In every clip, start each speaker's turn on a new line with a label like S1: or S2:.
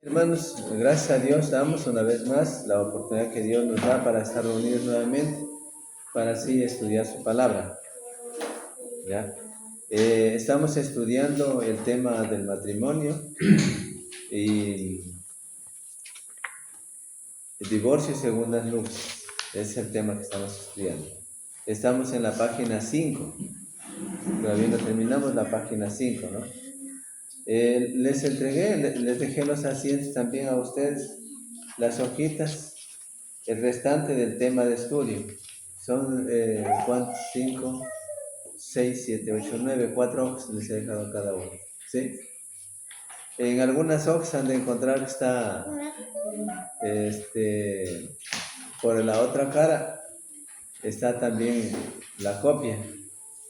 S1: Hermanos, gracias a Dios damos una vez más la oportunidad que Dios nos da para estar reunidos nuevamente, para así estudiar su palabra. ¿Ya? Estamos estudiando el tema del matrimonio y el divorcio y segundas nupcias. Ese es el tema que estamos estudiando. Estamos en la página 5. Todavía no terminamos la página 5, ¿no? Les dejé los asientos también a ustedes, las hojitas, el restante del tema de estudio. Son, ¿cuántos? 5, 6, 7, 8, 9, 4 hojas les he dejado a cada uno, ¿sí? En algunas hojas han de encontrar que está, por la otra cara, está también la copia,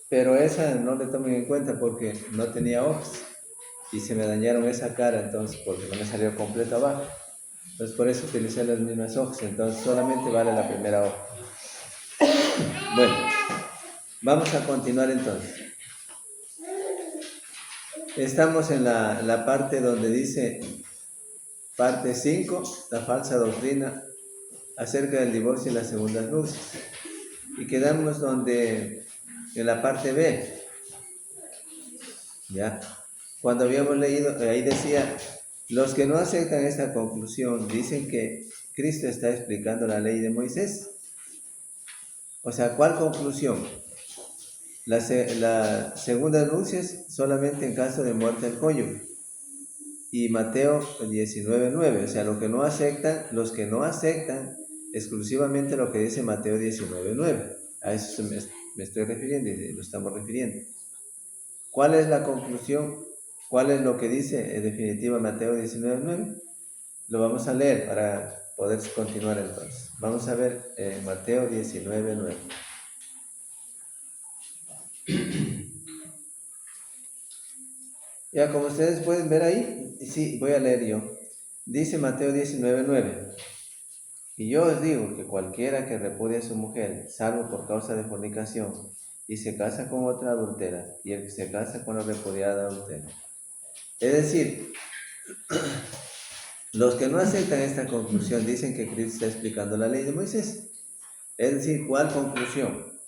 S1: pero esa no le tomen en cuenta porque no tenía hojas y se me dañaron esa cara, entonces, porque no me salió completo abajo. Entonces, por eso utilicé las mismas hojas, entonces solamente vale la primera hoja. Bueno, vamos a continuar entonces. Estamos en la parte donde dice, parte 5, la falsa doctrina acerca del divorcio y las segundas nupcias. Y quedamos donde, en la parte B, ¿ya? Cuando habíamos leído, ahí decía, los que no aceptan esta conclusión dicen que Cristo está explicando la ley de Moisés. O sea, ¿cuál conclusión? La segunda nupcias solamente en caso de muerte del cónyuge. Y Mateo 19:9, o sea, los que no aceptan exclusivamente lo que dice Mateo 19:9. A eso me estoy refiriendo y lo estamos refiriendo. ¿Cuál es la conclusión? ¿Cuál es lo que dice en definitiva Mateo 19:9? Lo vamos a leer para poder continuar entonces. Vamos a ver Mateo 19:9. Ya, como ustedes pueden ver ahí, sí, voy a leer yo. Dice Mateo 19:9. Y yo os digo que cualquiera que repudie a su mujer, salvo por causa de fornicación, y se casa con otra adúltera, y el que se casa con la repudiada adúltera. Es decir, los que no aceptan esta conclusión dicen que Cristo está explicando la ley de Moisés. Es decir, ¿cuál conclusión?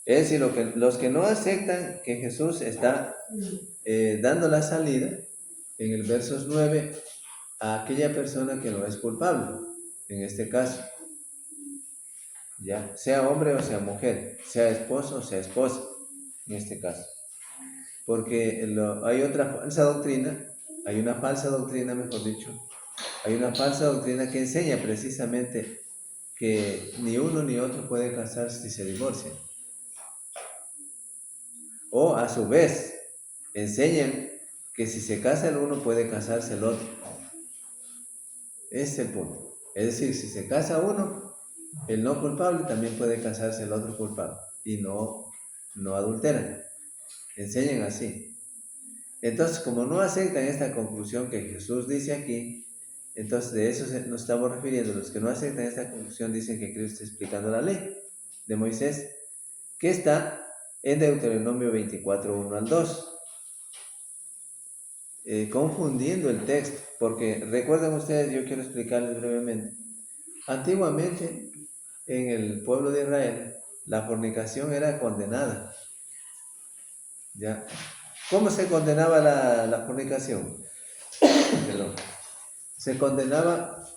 S1: Es decir, los que no aceptan que Jesús está dando la salida, en el versos 9, a aquella persona que no es culpable, en este caso. ¿Ya? Sea hombre o sea mujer, sea esposo o sea esposa, en este caso. Porque hay otra falsa doctrina, hay una falsa doctrina, mejor dicho, hay una falsa doctrina que enseña precisamente que ni uno ni otro puede casarse si se divorcian. O a su vez, enseñan que si se casa el uno puede casarse el otro. Ese es el punto. Es decir, si se casa uno, el no culpable también puede casarse el otro culpable y no adulteran. Enseñan así. Entonces, como no aceptan esta conclusión que Jesús dice aquí, entonces de eso nos estamos refiriendo. Los que no aceptan esta conclusión dicen que Cristo está explicando la ley de Moisés, que está en Deuteronomio 24, 1 al 2. Confundiendo el texto, porque recuerden ustedes, yo quiero explicarles brevemente. Antiguamente, en el pueblo de Israel, la fornicación era condenada. ¿Ya? ¿Cómo se condenaba la fornicación? Perdón. Se condenaba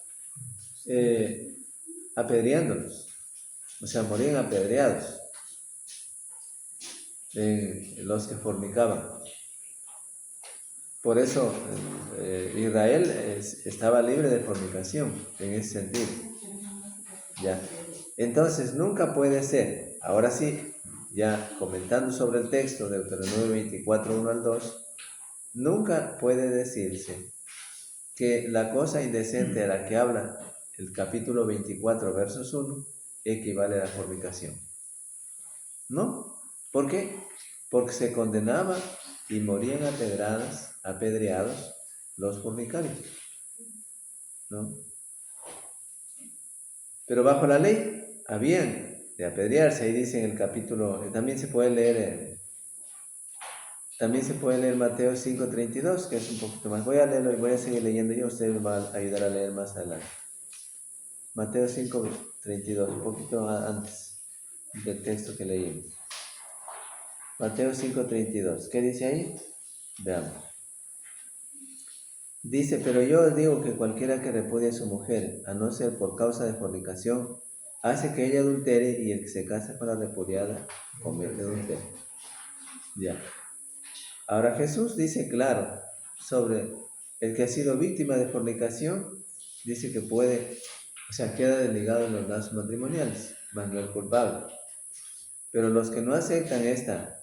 S1: apedreándolos, o sea, morían apedreados los que fornicaban. Por eso Israel estaba libre de fornicación en ese sentido. ¿Ya? Entonces nunca puede ser, ahora sí, ya comentando sobre el texto de Deuteronomio 24, 1 al 2, nunca puede decirse que la cosa indecente a la que habla el capítulo 24, versos 1, equivale a la fornicación. ¿No? ¿Por qué? Porque se condenaba y morían apedreados los fornicarios. ¿No? Pero bajo la ley habían de apedrearse, ahí dice en el capítulo, también se puede leer También se puede leer Mateo 5:32, que es un poquito más. Voy a leerlo y voy a seguir leyendo yo, ustedes me van a ayudar a leer más adelante. Mateo 5:32, un poquito antes del texto que leímos. Mateo 5:32, ¿qué dice ahí? Veamos. Dice, pero yo os digo que cualquiera que repudie a su mujer, a no ser por causa de fornicación, hace que ella adultere, y el que se casa con la repudiada comete adulterio. Ya. Ahora Jesús dice claro sobre el que ha sido víctima de fornicación, dice que puede, o sea, queda desligado en los lazos matrimoniales, más no el culpable. Pero los que no aceptan esta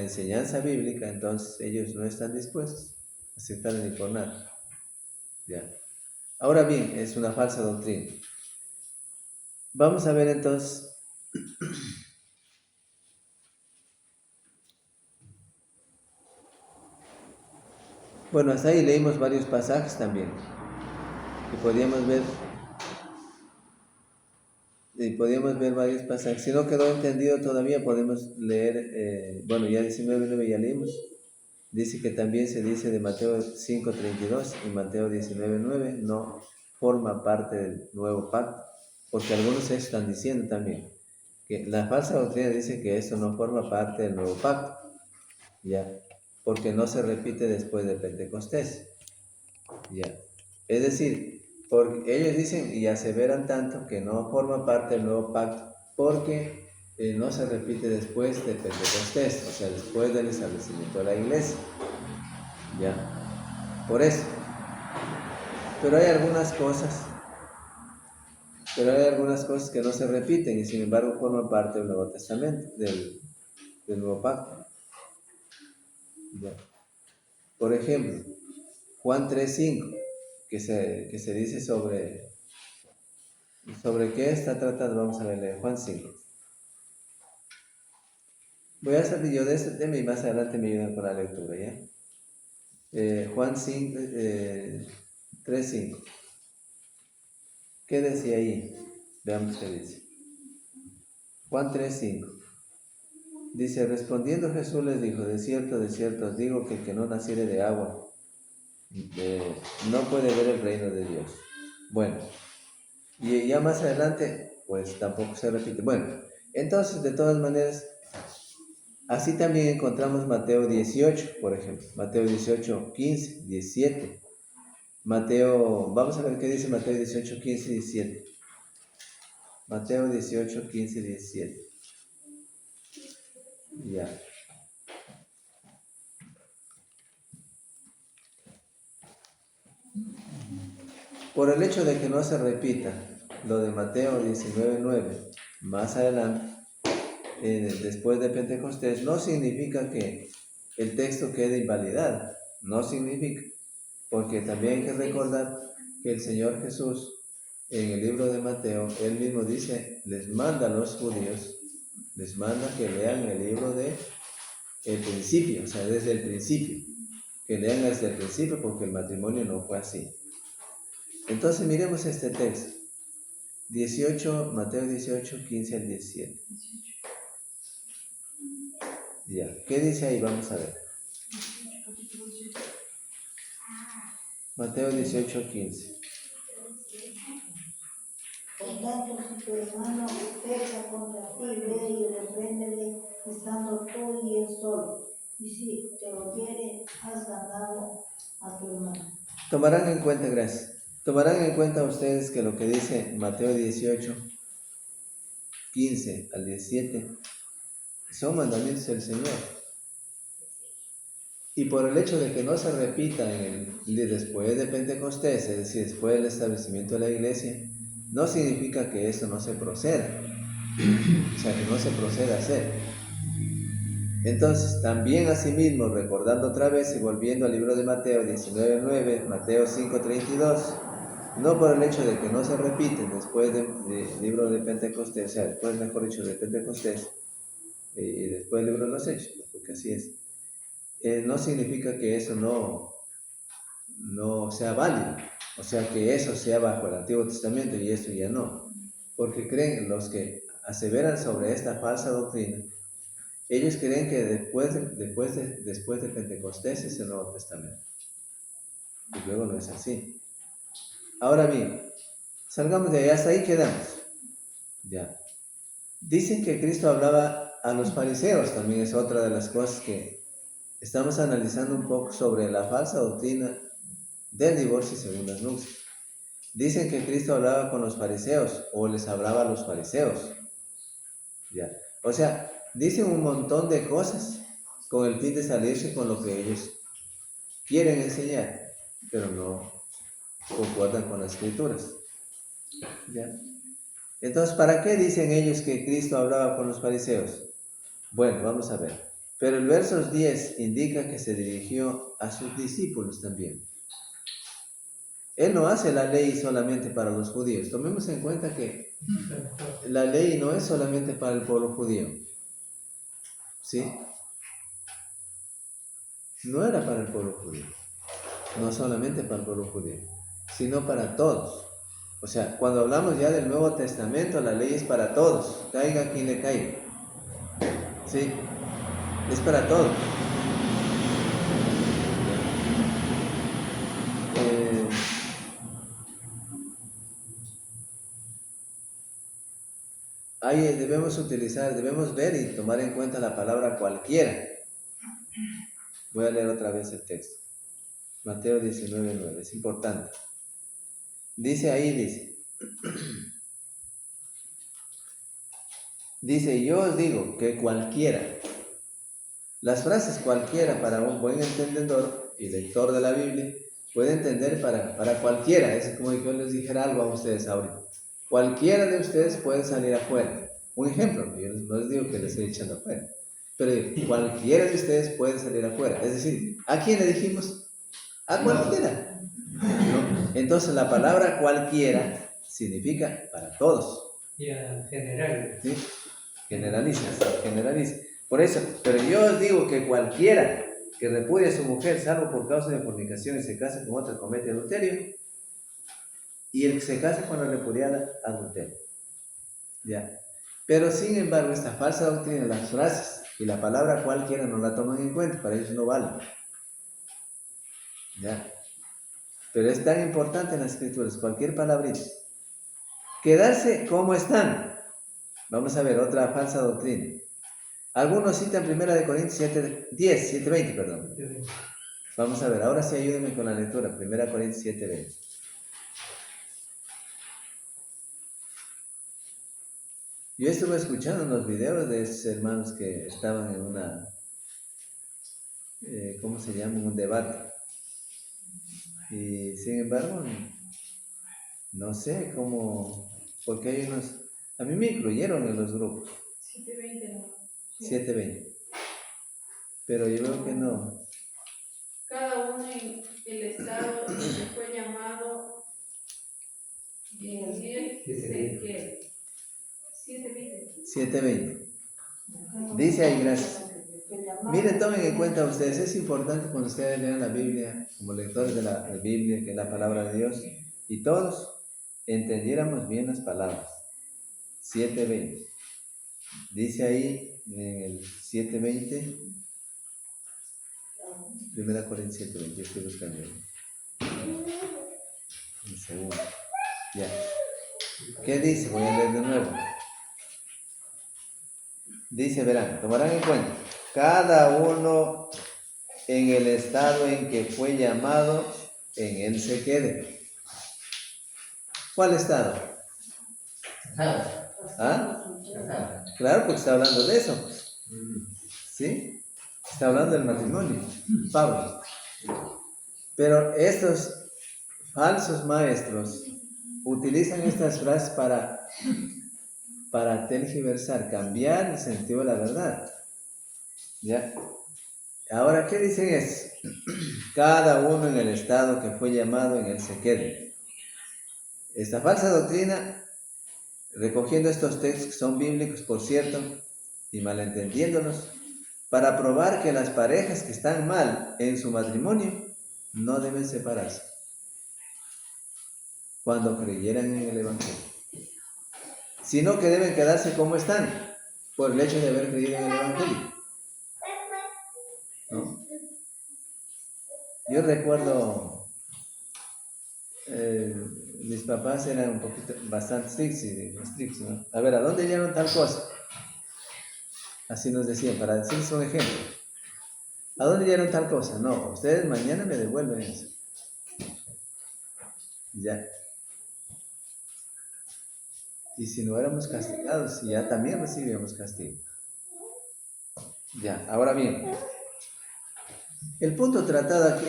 S1: enseñanza bíblica, entonces ellos no están dispuestos a aceptarla ni por nada. Ya. Ahora bien, es una falsa doctrina. Vamos a ver entonces. Bueno, hasta ahí leímos varios pasajes también. Podíamos ver varios pasajes. Si no quedó entendido todavía, podemos leer, bueno, ya 19:9 ya leímos. Dice que también se dice de Mateo 5:32 y Mateo 19:9 no forma parte del nuevo pacto, porque algunos están diciendo también que la falsa doctrina dice que esto no forma parte del nuevo pacto, ya, porque no se repite después de Pentecostés, ya. Es decir, porque ellos dicen y aseveran tanto que no forma parte del nuevo pacto, porque no se repite después de Pentecostés, o sea, después del establecimiento de la iglesia. Ya, por eso. Pero hay algunas cosas que no se repiten y sin embargo forman parte del Nuevo Testamento, del Nuevo Pacto. Ya. Por ejemplo, Juan 3:5, que se dice sobre qué está tratando. Vamos a ver, Juan 5. Voy a salir yo de este tema y más adelante me ayudan con la lectura, ¿ya? Juan 5, 3:5. ¿Qué decía ahí? Veamos qué dice. Juan 3:5. Dice, respondiendo Jesús les dijo, de cierto os digo que el que no naciere de agua no puede ver el reino de Dios. Bueno, y ya más adelante, pues tampoco se repite. Bueno, entonces de todas maneras, así también encontramos Mateo 18, por ejemplo. Mateo 18, 15, 17. Vamos a ver qué dice Mateo 18, 15, 17. Mateo 18, 15, 17. Ya. Por el hecho de que no se repita lo de Mateo 19:9 más adelante, después de Pentecostés, no significa que el texto quede invalidado, no significa, porque también hay que recordar que el Señor Jesús en el libro de Mateo, él mismo dice, les manda a los judíos, les manda que lean el libro de el principio, o sea, desde el principio, que lean desde el principio porque el matrimonio no fue así. Entonces miremos este texto, Mateo 18, 15 al 17. Ya, ¿qué dice ahí? Vamos a ver. Mateo 18, 15.
S2: Por tanto, si tu hermano peca contra ti, ve y repréndele, estando tú y él solo. Y si te oyere, has ganado a tu hermano.
S1: Tomarán en cuenta, gracias. Tomarán en cuenta ustedes que lo que dice Mateo 18, 15 al 17 son mandamientos del Señor. Y por el hecho de que no se repita después de Pentecostés, es decir, después del establecimiento de la iglesia, no significa que eso no se proceda, o sea, que no se proceda a hacer. Entonces, también asimismo, recordando otra vez y volviendo al libro de Mateo 19:9, Mateo 5:32, no por el hecho de que no se repiten después del libro de Pentecostés, o sea, después, mejor dicho, de Pentecostés, y después del libro de los Hechos, porque así es. No significa que eso no sea válido, o sea, que eso sea bajo el Antiguo Testamento y esto ya no, porque creen los que aseveran sobre esta falsa doctrina, Ellos creen que después de Pentecostés es el Nuevo Testamento. Y luego no es así. Ahora bien, salgamos de ahí, hasta ahí quedamos. Ya. Dicen que Cristo hablaba a los fariseos, también es otra de las cosas que estamos analizando un poco sobre la falsa doctrina del divorcio y segundas nupcias. Dicen que Cristo hablaba con los fariseos o les hablaba a los fariseos. Ya. O sea, dicen un montón de cosas con el fin de salirse con lo que ellos quieren enseñar, pero no concuerdan con las escrituras. ¿Ya? Entonces, ¿para qué dicen ellos que Cristo hablaba con los fariseos? Bueno, vamos a ver. Pero el verso 10 indica que se dirigió a sus discípulos también. Él no hace la ley solamente para los judíos. Tomemos en cuenta que la ley no es solamente para el pueblo judío. ¿Sí? No era para el pueblo judío. No solamente para el pueblo judío, sino para todos. O sea, cuando hablamos ya del Nuevo Testamento, la ley es para todos. Caiga quien le caiga. ¿Sí? Es para todos. Ahí debemos ver y tomar en cuenta la palabra cualquiera. Voy a leer otra vez el texto. Mateo 19:9, es importante. Dice, yo os digo que cualquiera. Las frases cualquiera para un buen entendedor y lector de la Biblia puede entender para cualquiera. Es como si yo les dijera algo a ustedes ahorita. Cualquiera de ustedes puede salir afuera. Un ejemplo, yo no les digo que les estoy echando afuera, pero cualquiera de ustedes puede salir afuera. Es decir, ¿a quién le dijimos? A cualquiera. ¿No? Entonces la palabra cualquiera significa para todos.
S3: Ya, general.
S1: ¿Sí? Generaliza. Por eso, pero yo os digo que cualquiera que repudie a su mujer, salvo por causa de fornicación y se casa con otra, comete adulterio. Y el que se casa con la repudiada, adulterio. ¿Ya? Pero sin embargo, esta falsa doctrina, las frases y la palabra cualquiera no la toman en cuenta, para ellos no vale. ¿Ya? Pero es tan importante en las escrituras, cualquier palabrita. Quedarse como están. Vamos a ver otra falsa doctrina. Algunos citan 1 Corintios 7:20, perdón. Vamos a ver, ahora sí ayúdenme con la lectura, 1 Corintios 7:20. Yo estuve escuchando unos videos de esos hermanos que estaban en ¿cómo se llama? Un debate. Y sin embargo, no sé cómo, porque hay unos, a mí me incluyeron en los grupos.
S4: 7:20 no.
S1: 7:20. Pero yo veo que no.
S4: Cada uno en el estado que fue llamado en él se quede. 7:20.
S1: 7:20. Dice ahí, gracias. Miren, tomen en cuenta ustedes, es importante cuando ustedes lean la Biblia, como lectores de la Biblia, que es la palabra de Dios, y todos entendiéramos bien las palabras. 7:20. Dice ahí en el 7:20, 1 Corintios 7:20, yo estoy buscando un segundo. Ya. ¿Qué dice? Voy a leer de nuevo. Dice, verán, tomarán en cuenta, cada uno en el estado en que fue llamado, en él se quede. ¿Cuál estado? ¿Ah? Claro, porque está hablando de eso. ¿Sí? Está hablando del matrimonio, Pablo. Pero estos falsos maestros utilizan estas frases para tergiversar, cambiar el sentido de la verdad. ¿Ya? Ahora, ¿qué dicen es? Cada uno en el estado que fue llamado, en él se quede. Esta falsa doctrina, recogiendo estos textos que son bíblicos, por cierto, y malentendiéndolos, para probar que las parejas que están mal en su matrimonio no deben separarse cuando creyeran en el Evangelio, sino que deben quedarse como están por el hecho de haber creído en el Evangelio. Yo recuerdo, mis papás eran un poquito, bastante estrictos, ¿no? A ver, ¿a dónde llevaron tal cosa? Así nos decían, para decirles un ejemplo. ¿A dónde llevaron tal cosa? No, ustedes mañana me devuelven eso. Ya. Y si no éramos castigados, ya también recibíamos castigo. Ya, ahora bien, el punto tratado aquí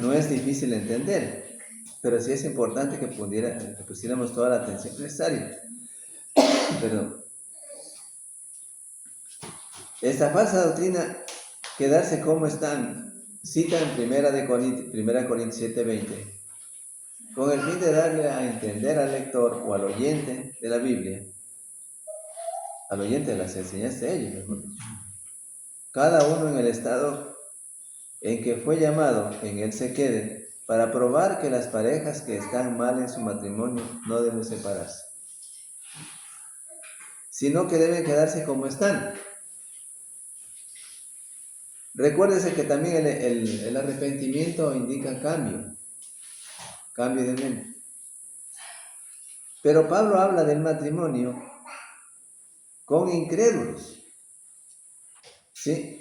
S1: no es difícil de entender, pero sí es importante que pusiéramos toda la atención necesaria. Perdón. Esta falsa doctrina, quedarse como están, cita en 1 Corintios 7:20, con el fin de darle a entender al lector o al oyente de la Biblia, al oyente de las enseñanzas de ellos, mejor dicho, cada uno en el estado en que fue llamado, en él se quede, para probar que las parejas que están mal en su matrimonio no deben separarse, sino que deben quedarse como están. Recuérdese que también el arrepentimiento indica cambio de mente. Pero Pablo habla del matrimonio con incrédulos. ¿Sí?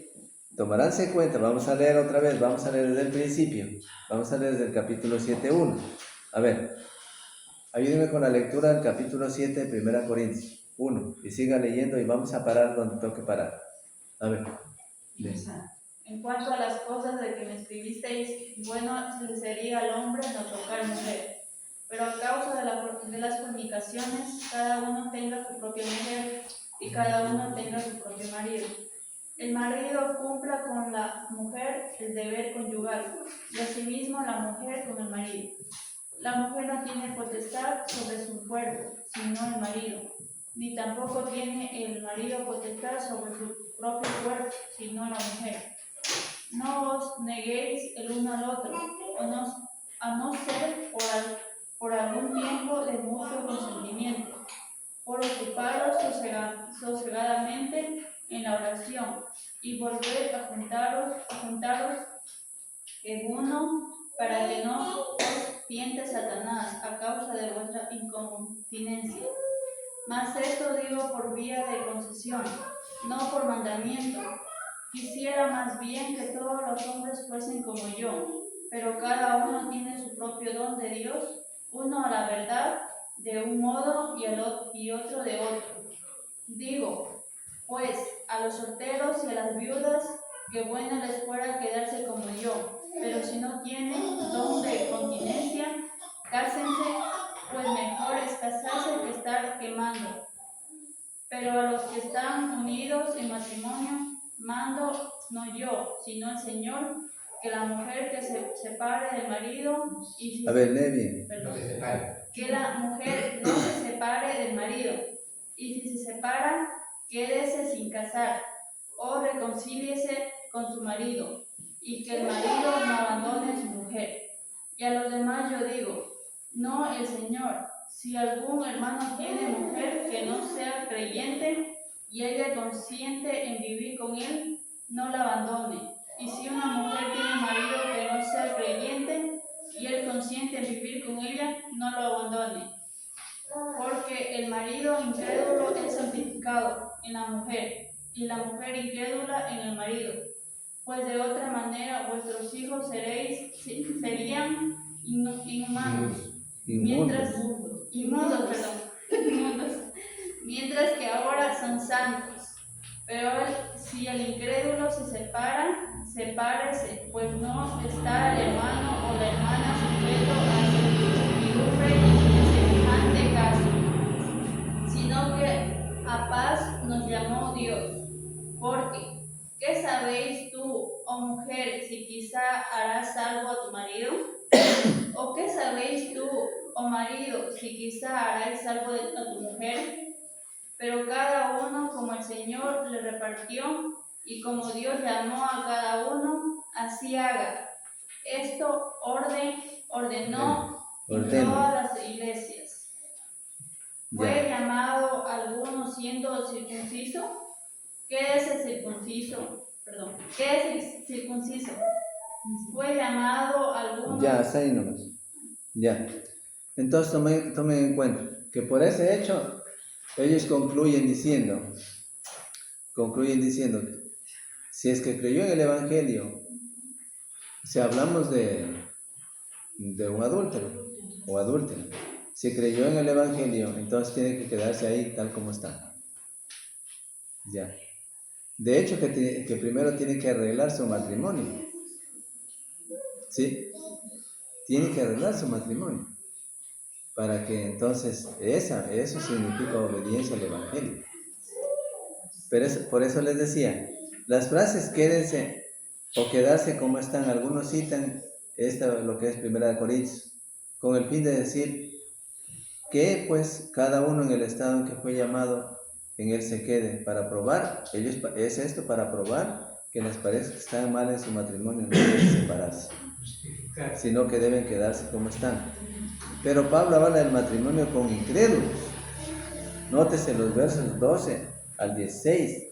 S1: Tomaránse cuenta, vamos a leer otra vez, vamos a leer desde el principio, vamos a leer desde el capítulo 7:1. A ver, ayúdenme con la lectura del capítulo 7 de 1 Corintios 1 y siga leyendo y vamos a parar donde toque parar. A ver.
S5: En cuanto a las cosas de que me escribisteis, bueno le sería al hombre no tocar mujer. Pero a causa de las fornicaciones, cada uno tenga su propia mujer y cada uno tenga su propio marido. El marido cumpla con la mujer el deber conyugal y asimismo la mujer con el marido. La mujer no tiene potestad sobre su cuerpo, sino el marido, ni tampoco tiene el marido potestad sobre su propio cuerpo, sino la mujer. No os neguéis el uno al otro, a no ser por algún tiempo de mutuo consentimiento, por ocuparos sosegadamente en la oración, y volver a juntaros en uno, para que no os tiente Satanás a causa de vuestra incontinencia. Mas esto digo por vía de concesión, no por mandamiento. Quisiera más bien que todos los hombres fuesen como yo, pero cada uno tiene su propio don de Dios, uno a la verdad de un modo y otro de otro. Digo, pues, a los solteros y a las viudas, que bueno les fuera quedarse como yo, pero si no tienen don de continencia, cásense, pues mejor es casarse que estar quemando. Pero a los que están unidos en matrimonio, mando no yo, sino el Señor, que la mujer que se separe del marido y si
S1: A ver, lee bien.
S3: No se separa.
S5: que la mujer no se separe del marido, y si se separa, quédese sin casar, o reconcíliese con su marido, y que el marido no abandone a su mujer. Y a los demás yo digo, no el Señor, si algún hermano tiene mujer que no sea creyente, y ella consiente en vivir con él, no la abandone. Y si una mujer tiene marido que no sea creyente, y él consiente en vivir con ella, no lo abandone. Porque el marido incrédulo es santificado en la mujer, y la mujer incrédula en el marido. Pues de otra manera vuestros hijos serían inhumanos, mientras que ahora son santos. Pero si el incrédulo se separa, sepárese, pues no está el hermano o la hermana sujeto a servidumbre en semejante caso, sino que a paz nos llamó Dios. Porque, ¿qué sabéis tú, oh mujer, si quizá harás salvo a tu marido? ¿O qué sabéis tú, oh marido, si quizá harás salvo a tu mujer? Pero cada uno como el Señor le repartió, y como Dios llamó a cada uno, así haga. Esto ordenó en todas las iglesias. ¿Fue llamado alguno siendo circunciso? ¿Qué es el circunciso? Fue llamado algunos.
S1: Ya, hasta ahí nomás. Ya. Entonces tomen en cuenta que por ese hecho ellos concluyen diciendo que si es que creyó en el Evangelio, si hablamos de un adúltero o adúltera, si creyó en el Evangelio, entonces tiene que quedarse ahí tal como está. Ya. De hecho, que primero tiene que arreglar su matrimonio. ¿Sí? Tiene que arreglar su matrimonio. Para que entonces eso significa obediencia al Evangelio. Pero por eso les decía, las frases quédense o quedarse como están, algunos citan lo que es 1 Corintios, con el fin de decir que pues cada uno en el estado en que fue llamado, en él se quede, para probar, es esto para probar que les parece que están mal en su matrimonio, no deben separarse, sino que deben quedarse como están. Pero Pablo habla del matrimonio con incrédulos. Nótese los versos 12 al 16.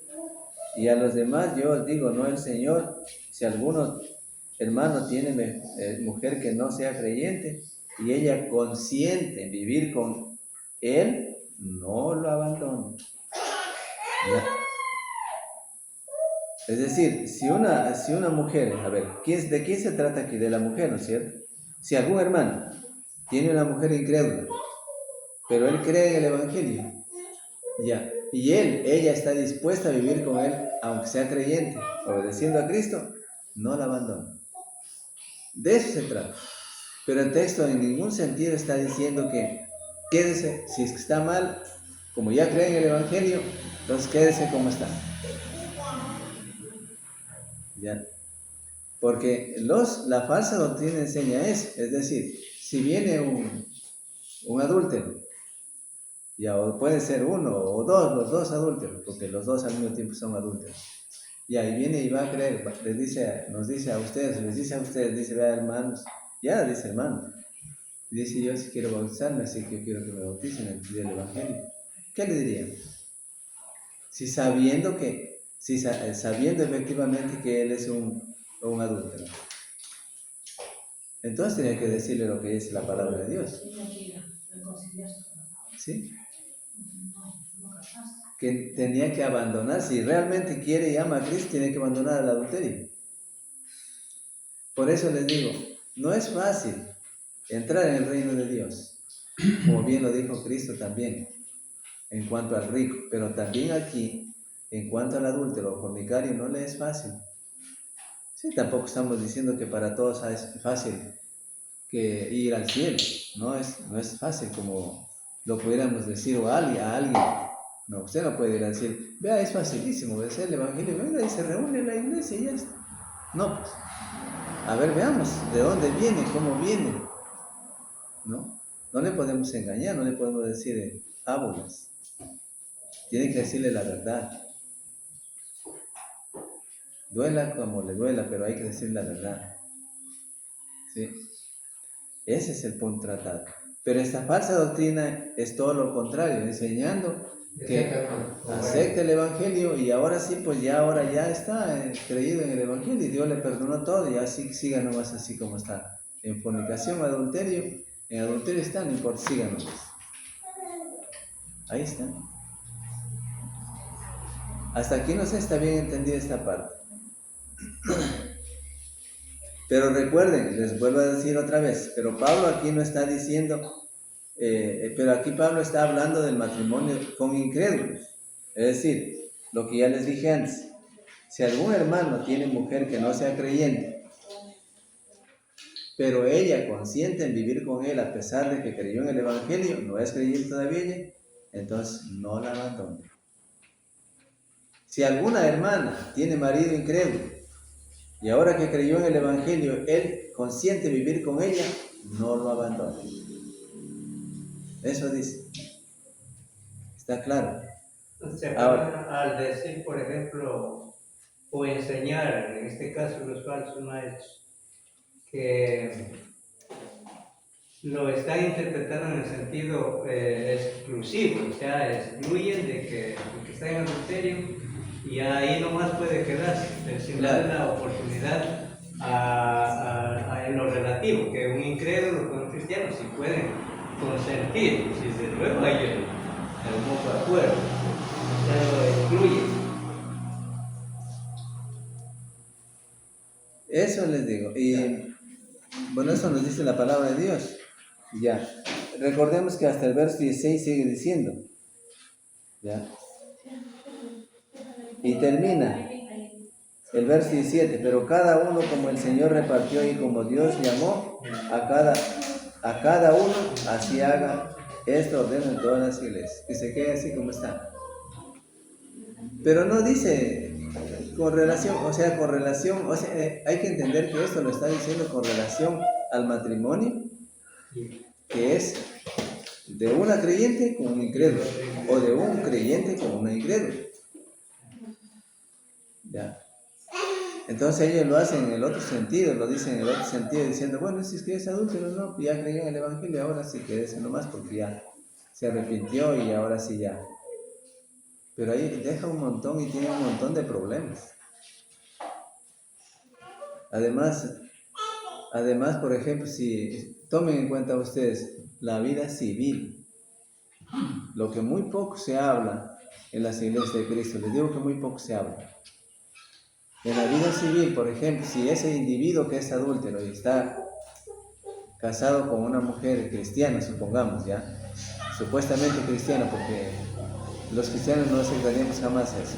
S1: Y a los demás yo os digo, no el Señor, si alguno hermano tiene mujer que no sea creyente y ella consiente en vivir con él, no lo abandone. ¿Ya? Es decir, si una mujer, a ver, ¿de quién se trata aquí? De la mujer, ¿no es cierto? Si algún hermano tiene una mujer incrédula, pero él cree en el Evangelio, ya, y ella está dispuesta a vivir con él, aunque sea creyente, obedeciendo a Cristo, no la abandona. De eso se trata. Pero el texto en ningún sentido está diciendo que quédese, si es que está mal, como ya cree en el Evangelio, entonces quédese como está. ¿Ya? Porque la falsa doctrina enseña eso, es decir, si viene un adúltero, ya, o puede ser uno o dos, los dos adúlteros, porque los dos al mismo tiempo son adúlteros. Ya, y viene y va a creer, les dice a ustedes, dice, vea hermanos, ya, dice hermano, dice yo si quiero bautizarme, así que yo quiero que me bauticen en el Evangelio. ¿Qué le dirían? Sabiendo efectivamente que él es un adúltero. Entonces tenía que decirle lo que dice la palabra de Dios. ¿Sí? Que tenía que abandonar, si realmente quiere y ama a Cristo, tiene que abandonar el adulterio. Por eso les digo, no es fácil entrar en el reino de Dios, como bien lo dijo Cristo también, en cuanto al rico, pero también aquí, en cuanto al adúltero o fornicario, no le es fácil. Sí, tampoco estamos diciendo que para todos es fácil que ir al cielo, no es fácil como lo pudiéramos decir a alguien. No, usted no puede ir a decir, vea, es facilísimo obedecer el Evangelio, venga y se reúne en la iglesia y ya está. No, pues, a ver, veamos de dónde viene, cómo viene. No le podemos engañar, no le podemos decir fábulas. Tiene que decirle la verdad. Duela como le duela, pero hay que decirle la verdad. ¿Sí? Ese es el punto tratado. Pero esta falsa doctrina es todo lo contrario, enseñando que acepte el Evangelio y ahora sí, pues ahora ya está creído en el Evangelio y Dios le perdonó todo y así siga nomás así como está. En fornicación, adulterio, en adulterio está, no importa, siga nomás. Ahí está. Hasta aquí no sé, está bien entendida esta parte. Pero recuerden, les vuelvo a decir otra vez, pero Pablo aquí no está diciendo, pero aquí Pablo está hablando del matrimonio con incrédulos. Es decir, lo que ya les dije antes, si algún hermano tiene mujer que no sea creyente, pero ella consiente en vivir con él a pesar de que creyó en el Evangelio, no es creyente todavía ella, entonces no la abandone. Si alguna hermana tiene marido incrédulo, y ahora que creyó en el Evangelio, él consiente vivir con ella, no lo abandone. Eso dice. ¿Está claro?
S3: O sea, ahora, al decir, por ejemplo, o enseñar, en este caso los falsos maestros, que lo están interpretando en el sentido exclusivo, o sea, excluyen de que el que está en adulterio y ahí nomás puede quedarse, pero sin darle la oportunidad en lo relativo, que un incrédulo con un cristiano sí pueden consentir, si desde luego hay el mutuo acuerdo, se lo excluye.
S1: Eso les digo. Y bueno, eso nos dice la palabra de Dios. Ya. Recordemos que hasta el verso 16 sigue diciendo. Ya. Y termina el verso 17. Pero cada uno como el Señor repartió y como Dios llamó a cada uno, así haga. Esto ordena en todas las iglesias. Que se quede así como está. Pero no dice con relación, hay que entender que esto lo está diciendo con relación al matrimonio, que es de una creyente con un incrédulo, o de un creyente con una incrédula. ¿Ya? Entonces ellos lo hacen en el otro sentido, lo dicen en el otro sentido, diciendo, bueno, si es que es adúltero, no, ya creyó en el Evangelio, ahora sí que es nomás porque ya se arrepintió y ahora sí ya. Pero ahí deja un montón y tiene un montón de problemas. Además, por ejemplo, si tomen en cuenta ustedes la vida civil, lo que muy poco se habla en las iglesias de Cristo, les digo que muy poco se habla. En la vida civil, por ejemplo, si ese individuo que es adúltero y está casado con una mujer cristiana, supongamos, ya, supuestamente cristiana, porque los cristianos no aceptaríamos jamás eso.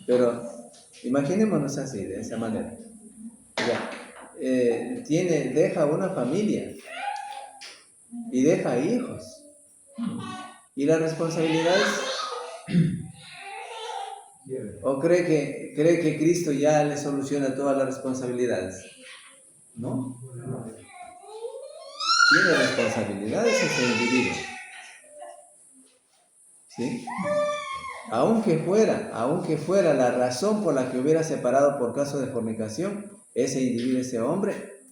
S1: Pero imaginémonos así, de esa manera. Ya. Deja una familia y deja hijos. ¿Y las responsabilidades? ¿O cree que Cristo ya le soluciona todas las responsabilidades? ¿No? Tiene responsabilidades ese individuo. ¿Sí? Aunque fuera la razón por la que hubiera separado por caso de fornicación, ese individuo, ese hombre,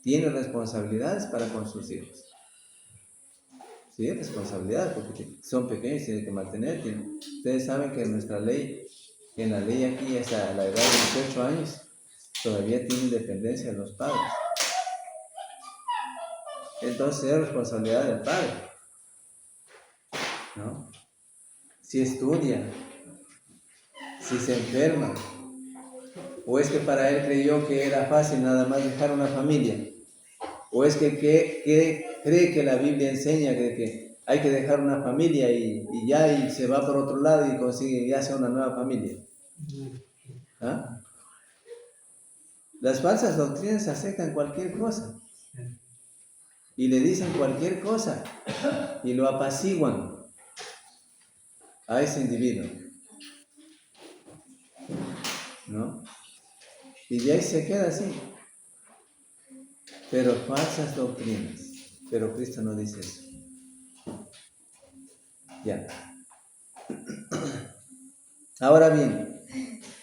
S1: tiene responsabilidades para con sus hijos. Sí, responsabilidades, porque son pequeños y tienen que mantener. Ustedes saben que en nuestra ley, en la ley aquí, hasta la edad de 18 años, todavía tienen dependencia de los padres. Entonces es responsabilidad del padre, ¿no? Si estudia, si se enferma, o es que para él creyó que era fácil nada más dejar una familia, o es que cree que la Biblia enseña que hay que dejar una familia y se va por otro lado y consigue y hace una nueva familia. ¿Ah? Las falsas doctrinas aceptan cualquier cosa y le dicen cualquier cosa y lo apaciguan a ese individuo, ¿no? Y de ahí se queda así. Pero falsas doctrinas. Pero Cristo no dice eso. Ya. Ahora bien,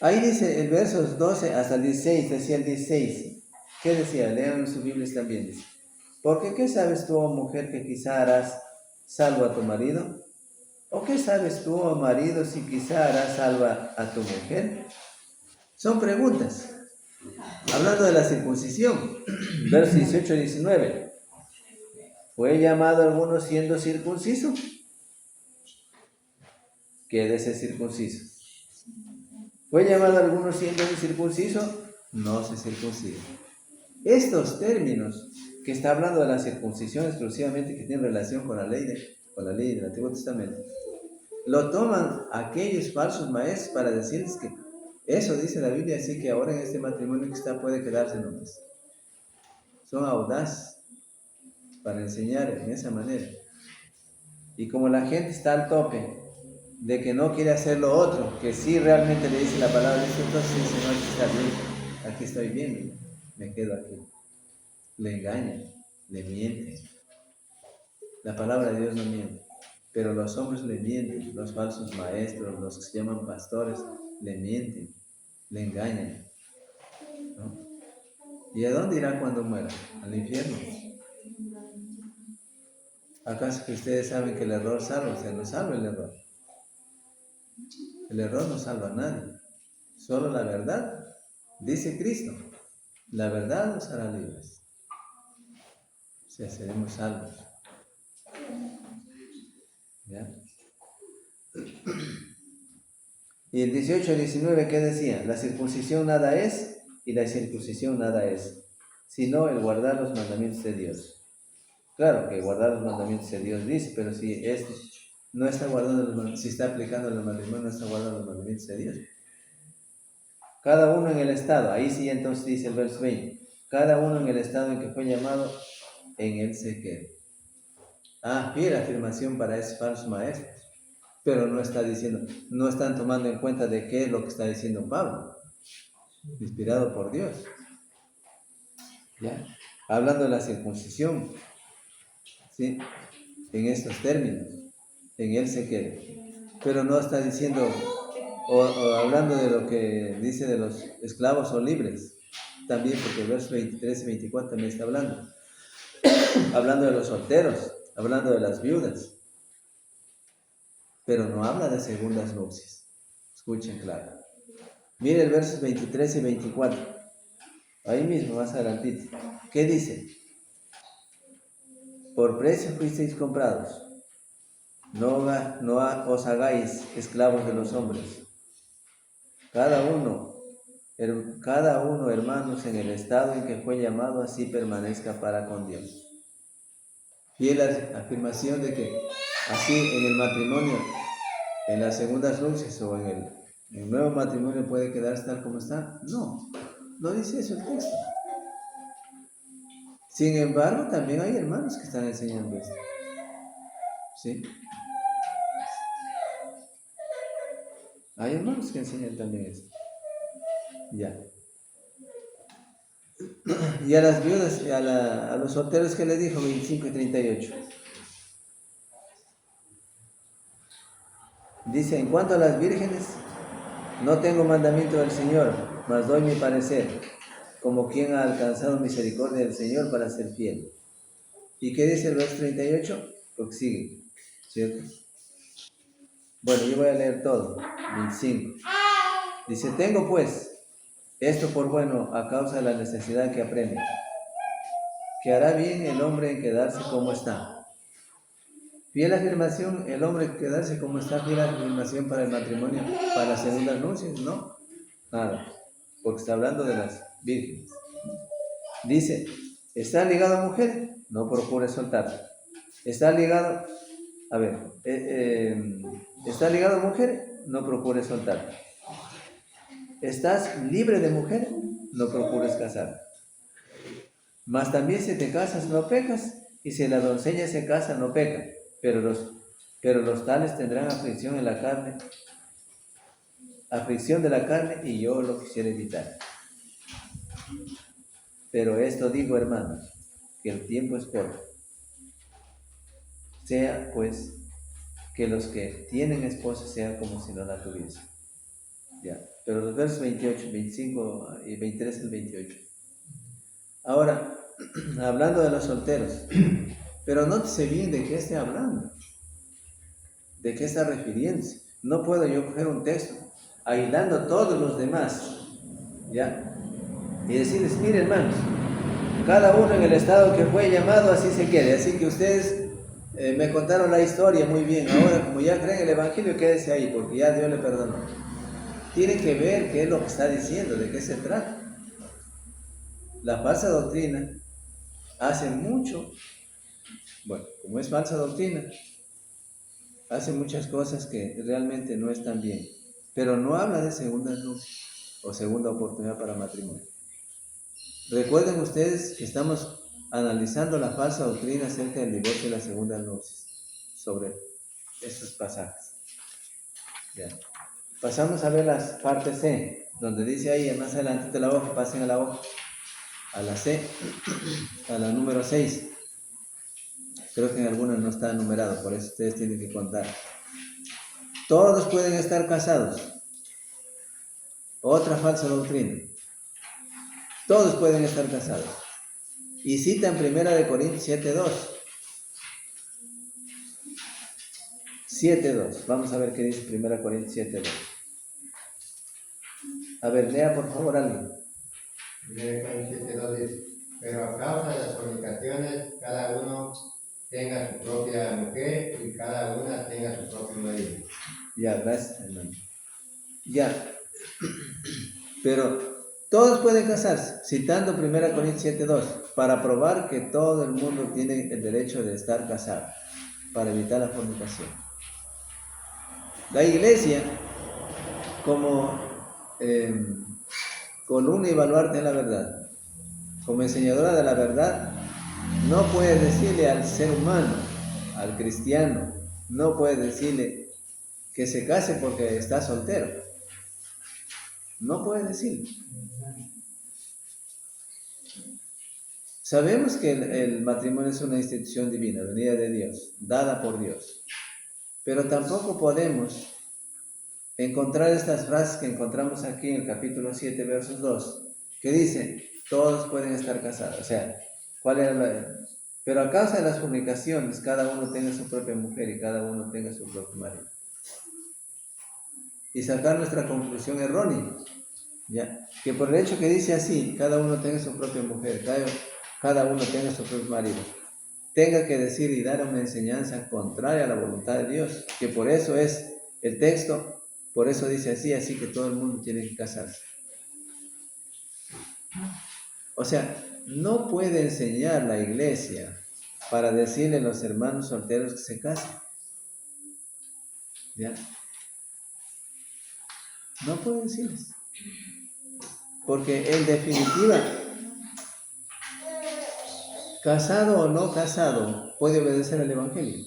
S1: ahí dice el versos 12 hasta el 16, decía el 16. ¿Qué decía? Lean en sus Biblias también. Dice, porque ¿qué sabes tú, oh mujer, que quizá harás salvo a tu marido? ¿O qué sabes tú, oh marido, si quizá harás salva a tu mujer? Son preguntas. Hablando de la circuncisión, versos 18 y 19. ¿Fue llamado alguno siendo circunciso? Quédese circunciso. ¿Fue llamado alguno siendo incircunciso? No se circuncida. Estos términos que está hablando de la circuncisión exclusivamente, que tienen relación con la ley del Antiguo Testamento, lo toman aquellos falsos maestros para decirles que eso dice la Biblia, así que ahora en este matrimonio que está puede quedarse nomás. Son audaces para enseñar en esa manera. Y como la gente está al tope de que no quiere hacer lo otro, que sí realmente le dice la palabra de Dios, entonces dice, no, aquí está bien, aquí estoy bien, me quedo aquí. Le engañan, le mienten. La palabra de Dios no miente, pero los hombres le mienten, los falsos maestros, los que se llaman pastores, le mienten, le engañan, ¿no? ¿Y a dónde irán cuando mueran? Al infierno. ¿Acaso que ustedes saben que el error salva? O sea, no salva el error. El error no salva a nadie. Solo la verdad, dice Cristo. La verdad nos hará libres. O sea, seremos salvos. ¿Ya? Y el 18 al 19, ¿qué decía? La circuncisión nada es y la incircuncisión nada es, sino el guardar los mandamientos de Dios. Claro que guardar los mandamientos de Dios dice, pero si no está guardando los mandamientos, si está aplicando el matrimonio, no está guardando los mandamientos de Dios. Cada uno en el estado, ahí sí entonces dice el verso 20, cada uno en el estado en que fue llamado, en él se quede. Fiel afirmación para esos falsos maestros, pero no está diciendo, no están tomando en cuenta de qué es lo que está diciendo Pablo, inspirado por Dios. ¿Ya? Hablando de la circuncisión, ¿sí? En estos términos, en él se queda. Pero no está diciendo, o hablando de lo que dice de los esclavos o libres, también porque el verso 23 y 24 también está hablando de los solteros, hablando de las viudas, pero no habla de segundas nupcias. Escuchen claro. Mire el verso 23 y 24, ahí mismo, más adelantito. ¿Qué dice? Por precio fuisteis comprados, no os hagáis esclavos de los hombres. Cada uno, hermanos, en el estado en que fue llamado, así permanezca para con Dios. Y la afirmación de que así en el matrimonio, en las segundas nupcias o en el nuevo matrimonio puede quedarse tal como está. No dice eso el texto. Sin embargo, también hay hermanos que están enseñando esto. ¿Sí? Hay hermanos que enseñan también esto. Ya. Y a las viudas, a los solteros, ¿qué les dijo? 25 y 38. Dice, en cuanto a las vírgenes, no tengo mandamiento del Señor, mas doy mi parecer, como quien ha alcanzado misericordia del Señor para ser fiel. ¿Y qué dice el verso 38? Porque sigue, ¿cierto? Bueno, yo voy a leer todo. 25. Dice, tengo pues esto por bueno a causa de la necesidad que apremia, que hará bien el hombre en quedarse como está. Fiel afirmación, el hombre quedarse como está, fiel afirmación para el matrimonio, para las segundas nupcias, ¿no? Nada, porque está hablando de las vírgenes. Dice, ¿está ligado a mujer? No procure soltar. ¿Está ligado? A ver, ¿está ligado a mujer? No procures soltar. ¿Estás libre de mujer? No procures casar. Mas también si te casas no pecas, y si la doncella se casa no peca, pero los tales tendrán aflicción en la carne, aflicción de la carne, y yo lo quisiera evitar. Pero esto digo, hermanos, que el tiempo es corto. Sea, pues, que los que tienen esposa sean como si no la tuviesen. Ya. Pero los versos 28, 25 y 23 al 28. Ahora, hablando de los solteros, pero nótese bien de qué está hablando, de qué está refiriéndose. No puedo yo coger un texto aislando todos los demás, ¿ya? Y decirles, miren hermanos, cada uno en el estado que fue llamado, así se quede. Así que ustedes me contaron la historia muy bien. Ahora, como ya creen el Evangelio, quédese ahí, porque ya Dios le perdonó. Tiene que ver qué es lo que está diciendo, de qué se trata. La falsa doctrina hace mucho, bueno, como es falsa doctrina, hace muchas cosas que realmente no están bien, pero no habla de segunda nupcias o segunda oportunidad para matrimonio. Recuerden ustedes que estamos analizando la falsa doctrina acerca del divorcio y la segunda nupcias sobre estos pasajes. ¿Ya? Pasamos a ver las partes C, donde dice ahí más adelante de la hoja, pasen a la hoja, a la C, a la número 6. Creo que en algunas no está numerado, por eso ustedes tienen que contar. Todos pueden estar casados. Otra falsa doctrina. Todos pueden estar casados. Y cita en 1 Corintios 7:2. 7:2. Vamos a ver qué dice 1 Corintios 7:2. A ver, lea por favor alguien.
S6: 1 Corintios 7:2 dice, pero a causa de las fornicaciones, cada uno tenga su propia mujer y cada una tenga su propio marido.
S1: Ya, gracias, hermano. Ya. Pero todos pueden casarse, citando 1 Corintios 7:2, para probar que todo el mundo tiene el derecho de estar casado, para evitar la fornicación. La iglesia, como columna y baluarte de la verdad, como enseñadora de la verdad, no puede decirle al ser humano, al cristiano, no puede decirle que se case porque está soltero. No puede decirlo. Sabemos que el matrimonio es una institución divina, venida de Dios, dada por Dios. Pero tampoco podemos encontrar estas frases que encontramos aquí en el capítulo 7, versos 2, que dicen, todos pueden estar casados. O sea, ¿cuál era la...? Pero a causa de las fornicaciones, cada uno tenga su propia mujer y cada uno tenga su propio marido. Y sacar nuestra conclusión errónea, ¿ya? Que por el hecho que dice así, cada uno tenga su propia mujer, cada uno tenga su propio marido, tenga que decir y dar una enseñanza contraria a la voluntad de Dios, que por eso es el texto, por eso dice así que todo el mundo tiene que casarse. O sea, no puede enseñar la iglesia para decirle a los hermanos solteros que se casen. ¿Ya? No puede decirles. Porque en definitiva, casado o no casado, puede obedecer al Evangelio.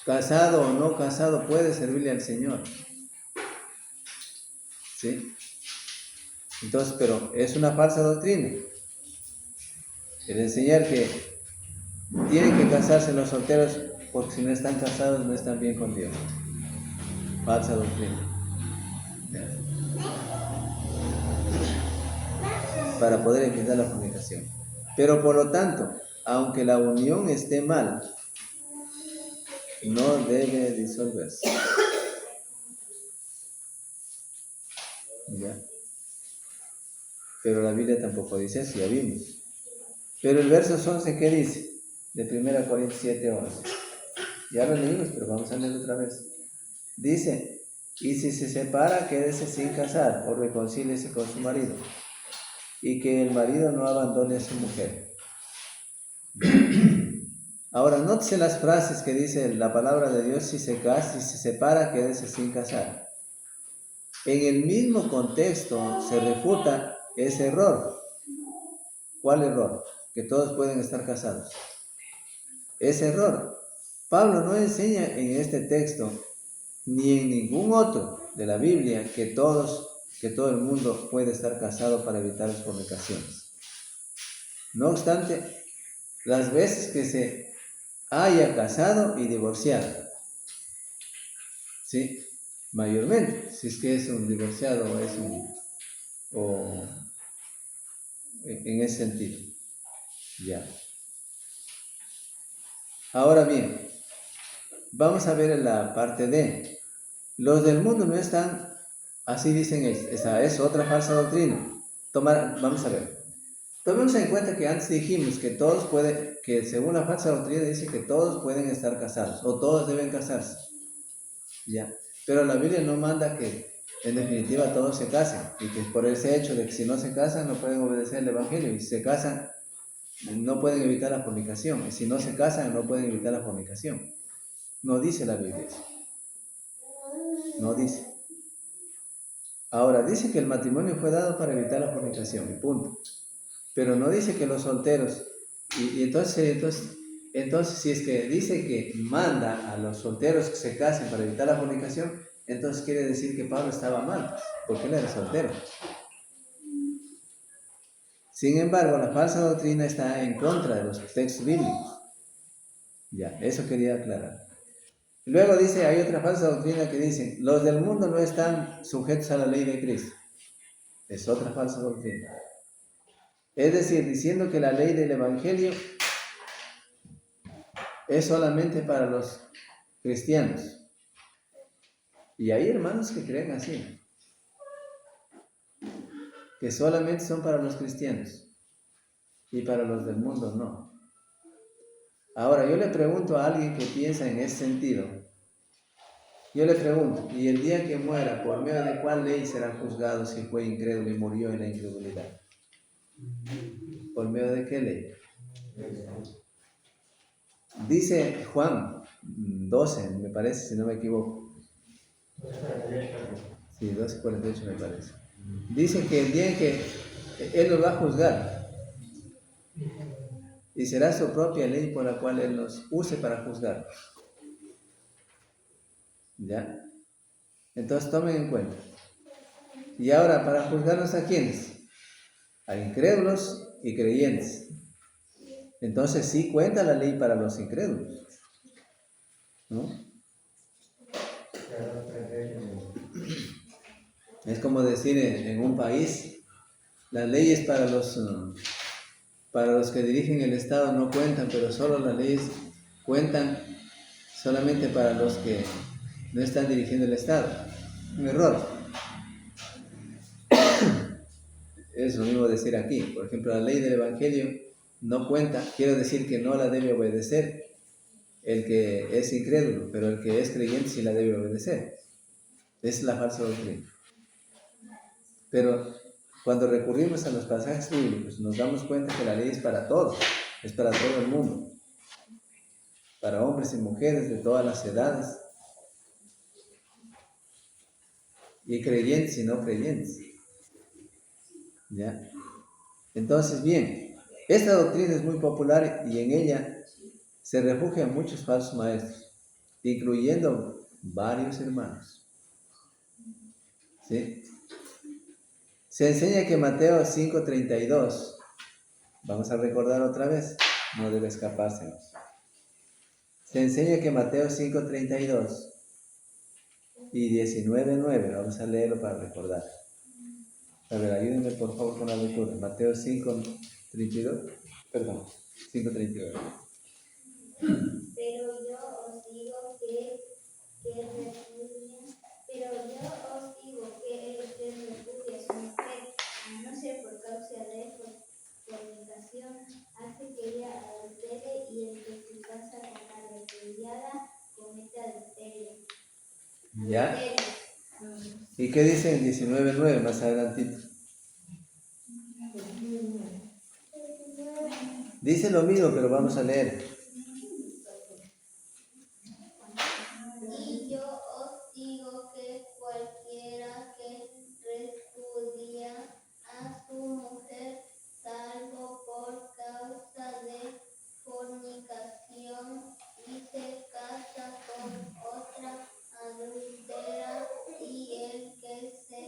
S1: Casado o no casado, puede servirle al Señor. ¿Sí? Entonces, pero es una falsa doctrina. El enseñar que tienen que casarse los solteros porque si no están casados no están bien con Dios. Falsa doctrina. Para poder evitar la fornicación. Pero por lo tanto, aunque la unión esté mal, no debe disolverse. ¿Ya? Pero la Biblia tampoco dice eso, ya vimos. Pero el verso 11, ¿qué dice? De 1 Corintios 7:11. Ya lo leímos, pero vamos a leer otra vez. Dice, y si se separa, quédese sin casar o reconcíliese con su marido. Y que el marido no abandone a su mujer. Ahora, nótese las frases que dice la palabra de Dios, si se casa, si se separa, quédese sin casar. En el mismo contexto se refuta ese error. ¿Cuál error? Que todos pueden estar casados. Ese error. Pablo no enseña en este texto, ni en ningún otro de la Biblia, que todo el mundo puede estar casado para evitar las fornicaciones. No obstante, las veces que se haya casado y divorciado, ¿sí? Mayormente, si es que es un divorciado o en ese sentido, ya. Ahora bien, vamos a ver en la parte D. Los del mundo no están, así dicen ellos, esa es otra falsa doctrina. Vamos a ver. Tomemos en cuenta que antes dijimos que todos pueden, que según la falsa doctrina dice que todos pueden estar casados o todos deben casarse. Ya. Pero la Biblia no manda que en definitiva todos se casen y que por ese hecho de que si no se casan no pueden obedecer el Evangelio y si se casan no pueden evitar la fornicación y si no se casan no pueden evitar la fornicación. No dice la Biblia eso. No dice. Ahora dice que el matrimonio fue dado para evitar la fornicación y punto. Pero no dice que los solteros y entonces si es que dice que manda a los solteros que se casen para evitar la fornicación, entonces quiere decir que Pablo estaba mal, porque él era soltero. Sin embargo, la falsa doctrina está en contra de los textos bíblicos. Ya, eso quería aclarar. Luego dice, hay otra falsa doctrina que dice, los del mundo no están sujetos a la ley de Cristo. Es otra falsa doctrina. Es decir, diciendo que la ley del Evangelio es solamente para los cristianos. Y hay hermanos que creen así. que solamente son para los cristianos y para los del mundo no. Ahora, yo le pregunto a alguien que piensa en ese sentido, yo le pregunto, ¿y el día que muera, por medio de cuál ley será juzgado si fue incrédulo y murió en la incredulidad? ¿Por medio de qué ley? Dice Juan 12, me parece, si no me equivoco. Sí, 12:48 me parece. Dice que el día en que Él nos va a juzgar, y será su propia ley por la cual Él nos use para juzgar. ¿Ya? Entonces tomen en cuenta. Y ahora, ¿para juzgarnos a quiénes? A incrédulos y creyentes. Entonces sí cuenta la ley para los incrédulos, ¿no? Es como decir en un país, las leyes para los que dirigen el Estado no cuentan, pero solo las leyes cuentan solamente para los que no están dirigiendo el Estado. Un error. Es lo mismo decir aquí. Por ejemplo, la ley del Evangelio no cuenta, quiero decir que no la debe obedecer el que es incrédulo, pero el que es creyente sí la debe obedecer. Es la falsa doctrina. Pero cuando recurrimos a los pasajes bíblicos, nos damos cuenta que la ley es para todos, es para todo el mundo, para hombres y mujeres de todas las edades, y creyentes y no creyentes. ¿Ya? Entonces, bien, esta doctrina es muy popular y en ella se refugian muchos falsos maestros, incluyendo varios hermanos. ¿Sí? Se enseña que Mateo 5:32, vamos a recordar otra vez, no debe escapársenos. Se enseña que Mateo 5:32 y 19:9, vamos a leerlo para recordar. A ver, ayúdenme por favor con la lectura. Mateo 5:32, perdón, 5:32.
S7: Pero yo os digo que el que repudia a su mujer, a no ser por causa de fornicación, hace que ella adultere, y el que se casa con la repudiada comete adulterio.
S1: ¿Ya? ¿Y qué dice en 19:9 más adelantito? Dice lo mismo, pero vamos a leer.
S7: Y yo os digo que cualquiera que repudia a su mujer, salvo por causa de fornicación, y se casa con otra, adúltera, y el que se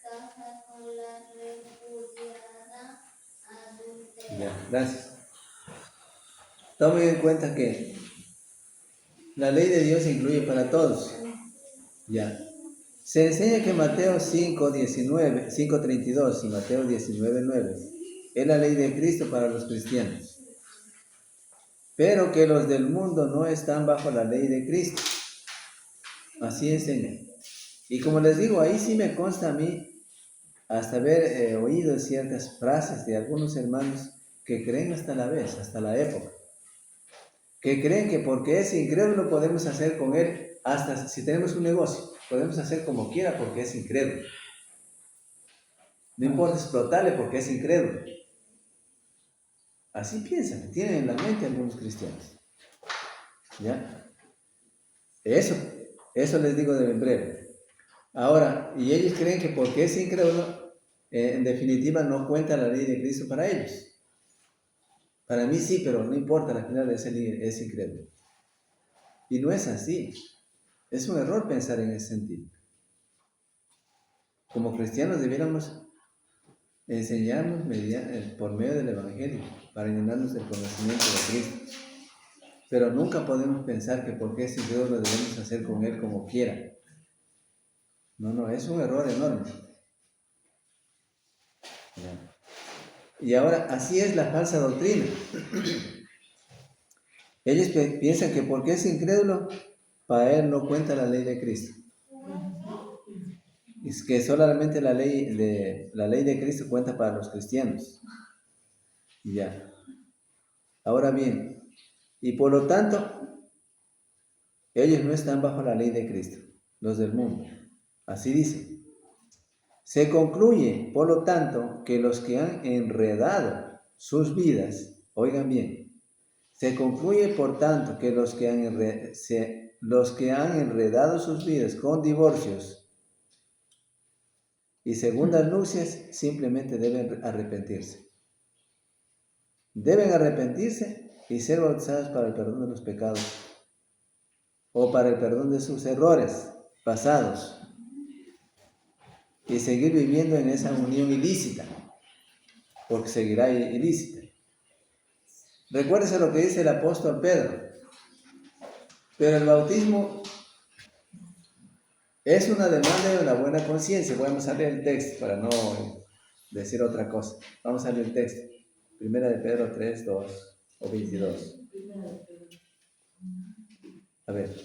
S7: casa con la repudiada, adúltera.
S1: Ya, gracias. Tomen en cuenta que la ley de Dios incluye para todos. Ya. Se enseña que Mateo 5:32 y Mateo 19:9 es la ley de Cristo para los cristianos, pero que los del mundo no están bajo la ley de Cristo. Así enseña. Y como les digo, ahí sí me consta a mí hasta haber oído ciertas frases de algunos hermanos que creen hasta la vez, hasta la época, que creen que porque es incrédulo podemos hacer con él, hasta si tenemos un negocio, podemos hacer como quiera porque es incrédulo. No importa explotarle porque es incrédulo. Así piensan, tienen en la mente algunos cristianos. ¿Ya? Eso les digo de en breve. Ahora, y ellos creen que porque es incrédulo, en definitiva no cuenta la ley de Cristo para ellos. Para mí sí, pero no importa, al final es incrédulo. Y no es así. Es un error pensar en ese sentido. Como cristianos debiéramos enseñarnos por medio del Evangelio, para llenarnos del conocimiento de Cristo. Pero nunca podemos pensar que porque es incrédulo debemos hacer con él como quiera. No, es un error enorme. Y ahora, así es la falsa doctrina. Ellos piensan que porque es incrédulo, para él no cuenta la ley de Cristo. Es que solamente la ley de Cristo cuenta para los cristianos. Ya. Ahora bien, y por lo tanto, ellos no están bajo la ley de Cristo, los del mundo. Así dice. Se concluye, por lo tanto, que los que han enredado sus vidas, oigan bien, se concluye, por tanto, que los que han enredado sus vidas con divorcios y segundas nupcias simplemente deben arrepentirse. Deben arrepentirse y ser bautizados para el perdón de los pecados o para el perdón de sus errores pasados y seguir viviendo en esa unión ilícita, porque seguirá ilícita. Recuérdese lo que dice el apóstol Pedro. Pero el bautismo es una demanda de una buena conciencia. Vamos a leer el texto para no decir otra cosa. Vamos a leer el texto. Primera de Pedro 3, 2 o 22. A ver.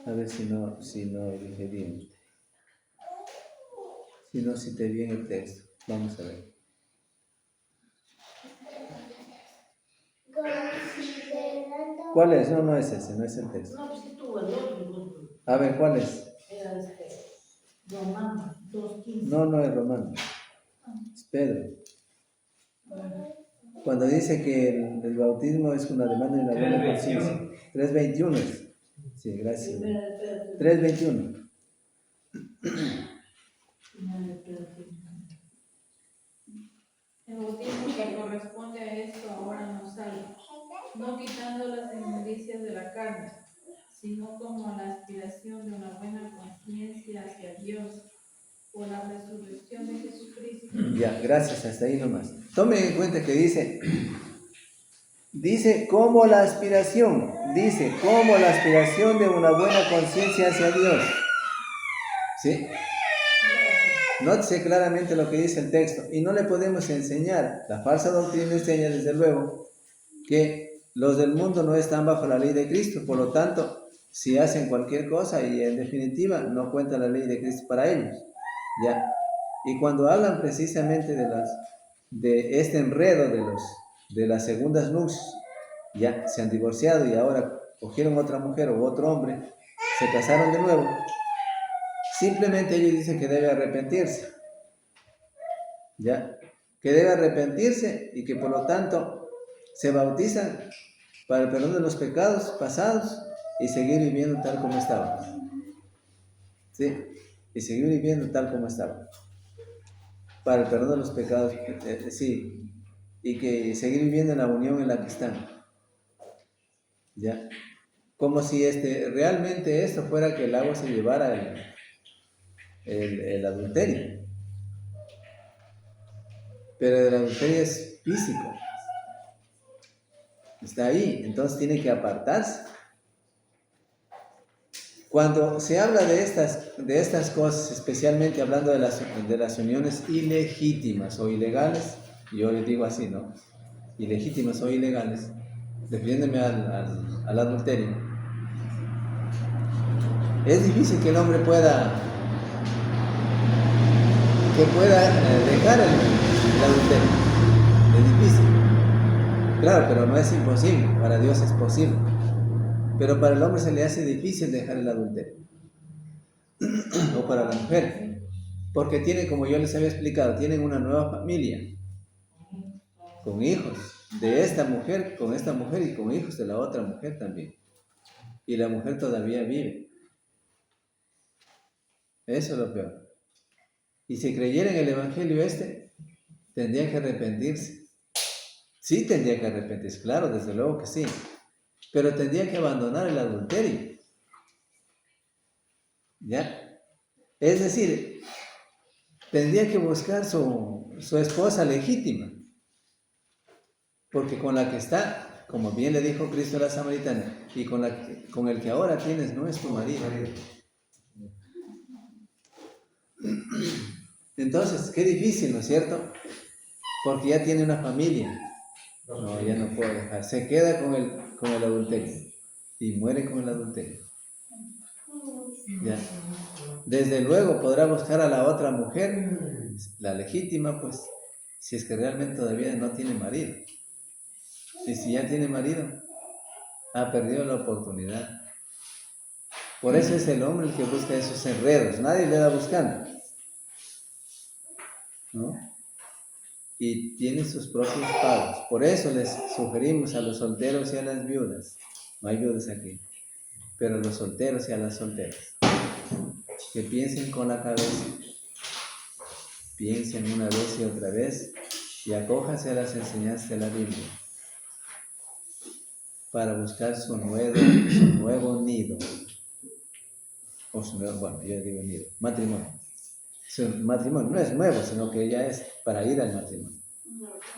S1: A ver si no dije bien. Si no cité bien el texto. Vamos a ver. ¿Cuál es? No es ese, no es el texto.
S2: No, pues sí tuvo el otro.
S1: A ver, ¿cuál es?
S2: Era Romano 2:15.
S1: No es Romano. Es Pedro. Cuando dice que el bautismo es una demanda de una buena conciencia. 3:21. Sí, gracias. 3:21.
S4: El bautismo que corresponde a esto ahora nos salva, no quitando las inmundicias de la carne, sino como la aspiración de una buena conciencia hacia Dios por la resurrección de Jesucristo.
S1: Ya, gracias, hasta ahí nomás. Tomen en cuenta que dice como la aspiración de una buena conciencia hacia Dios. ¿Sí? Nótese claramente lo que dice el texto. Y no le podemos enseñar. La falsa doctrina enseña, desde luego, que los del mundo no están bajo la ley de Cristo. Por lo tanto, si hacen cualquier cosa y en definitiva no cuenta la ley de Cristo para ellos. ¿Ya? Y cuando hablan precisamente de este enredo de las segundas nupcias, ya se han divorciado y ahora cogieron otra mujer o otro hombre, se casaron de nuevo. Simplemente ellos dicen que debe arrepentirse, ¿ya? Que debe arrepentirse y que por lo tanto se bautizan para el perdón de los pecados pasados y seguir viviendo tal como estaban. ¿Sí? Y seguir viviendo tal como estaban. Para el perdón de los pecados, sí. Y que seguir viviendo en la unión en la que están. ¿Ya? Como si realmente esto fuera que el agua se llevara el adulterio. Pero el adulterio es físico. Está ahí, entonces tiene que apartarse. Cuando se habla de estas cosas, especialmente hablando de las uniones ilegítimas o ilegales, yo les digo así, ¿no? Ilegítimas o ilegales, refiriéndome al adulterio. Es difícil que el hombre pueda dejar el adulterio. Es difícil. Claro, pero no es imposible. Para Dios es posible. Pero para el hombre se le hace difícil dejar el adulterio. O para la mujer. Porque tienen, como yo les había explicado, tienen una nueva familia. Con hijos de esta mujer, con esta mujer y con hijos de la otra mujer también. Y la mujer todavía vive. Eso es lo peor. Y si creyeran el evangelio tendrían que arrepentirse. Sí tendrían que arrepentirse, claro, desde luego que sí. Pero tendrían que abandonar el adulterio. ¿Ya? Es decir, tendrían que buscar su esposa legítima. Porque con la que está, como bien le dijo Cristo a la samaritana, y con el que ahora tienes no es tu marido. Entonces, qué difícil, ¿no es cierto? Porque ya tiene una familia. No, ya no puede dejar. Se queda con el adulterio y muere con el adulterio. ¿Ya? Desde luego podrá buscar a la otra mujer, la legítima, pues, si es que realmente todavía no tiene marido. Y si ya tiene marido, ha perdido la oportunidad. Por eso es el hombre el que busca esos enredos, nadie le da buscando, ¿no? Y tiene sus propios pagos. Por eso les sugerimos a los solteros y a las viudas, no hay viudas aquí, pero a los solteros y a las solteras, que piensen con la cabeza, piensen una vez y otra vez y acójanse a las enseñanzas de la Biblia para buscar su nuevo nido, o su nuevo, bueno, yo digo nido, matrimonio. Su matrimonio no es nuevo, sino que ya es para ir al matrimonio,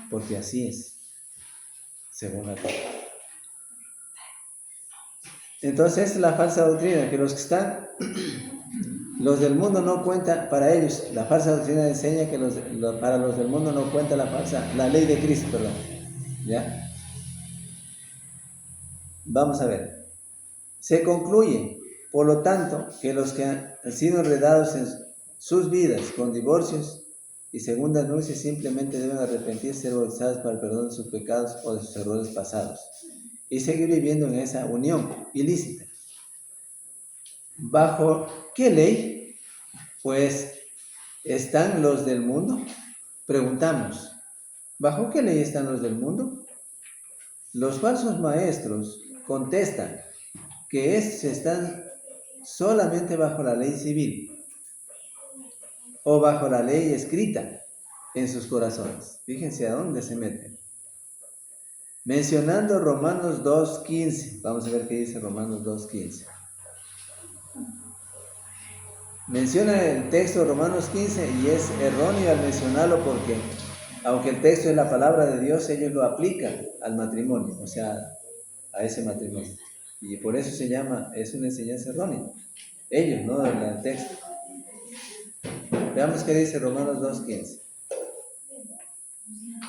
S1: porque así es, según la Torá. Entonces es la falsa doctrina, que los del mundo no cuentan, para ellos la falsa doctrina enseña que para los del mundo no cuenta la ley de Cristo, perdón. ¿Ya? Vamos a ver. Se concluye, por lo tanto, que los que han sido enredados en sus vidas con divorcios y segundas nupcias simplemente deben arrepentirse y ser bautizados para el perdón de sus pecados o de sus errores pasados y seguir viviendo en esa unión ilícita. ¿Bajo qué ley? Pues están los del mundo. Preguntamos, ¿bajo qué ley están los del mundo? Los falsos maestros contestan que estos están solamente bajo la ley civil o bajo la ley escrita en sus corazones. Fíjense a dónde se meten. Mencionando Romanos 2:15. Vamos a ver qué dice Romanos 2:15. Menciona el texto de Romanos 15 y es erróneo al mencionarlo porque, aunque el texto es la palabra de Dios, ellos lo aplican al matrimonio, o sea, a ese matrimonio. Y por eso se llama, es una enseñanza errónea. Ellos, no el texto. Veamos qué dice Romanos 2:15.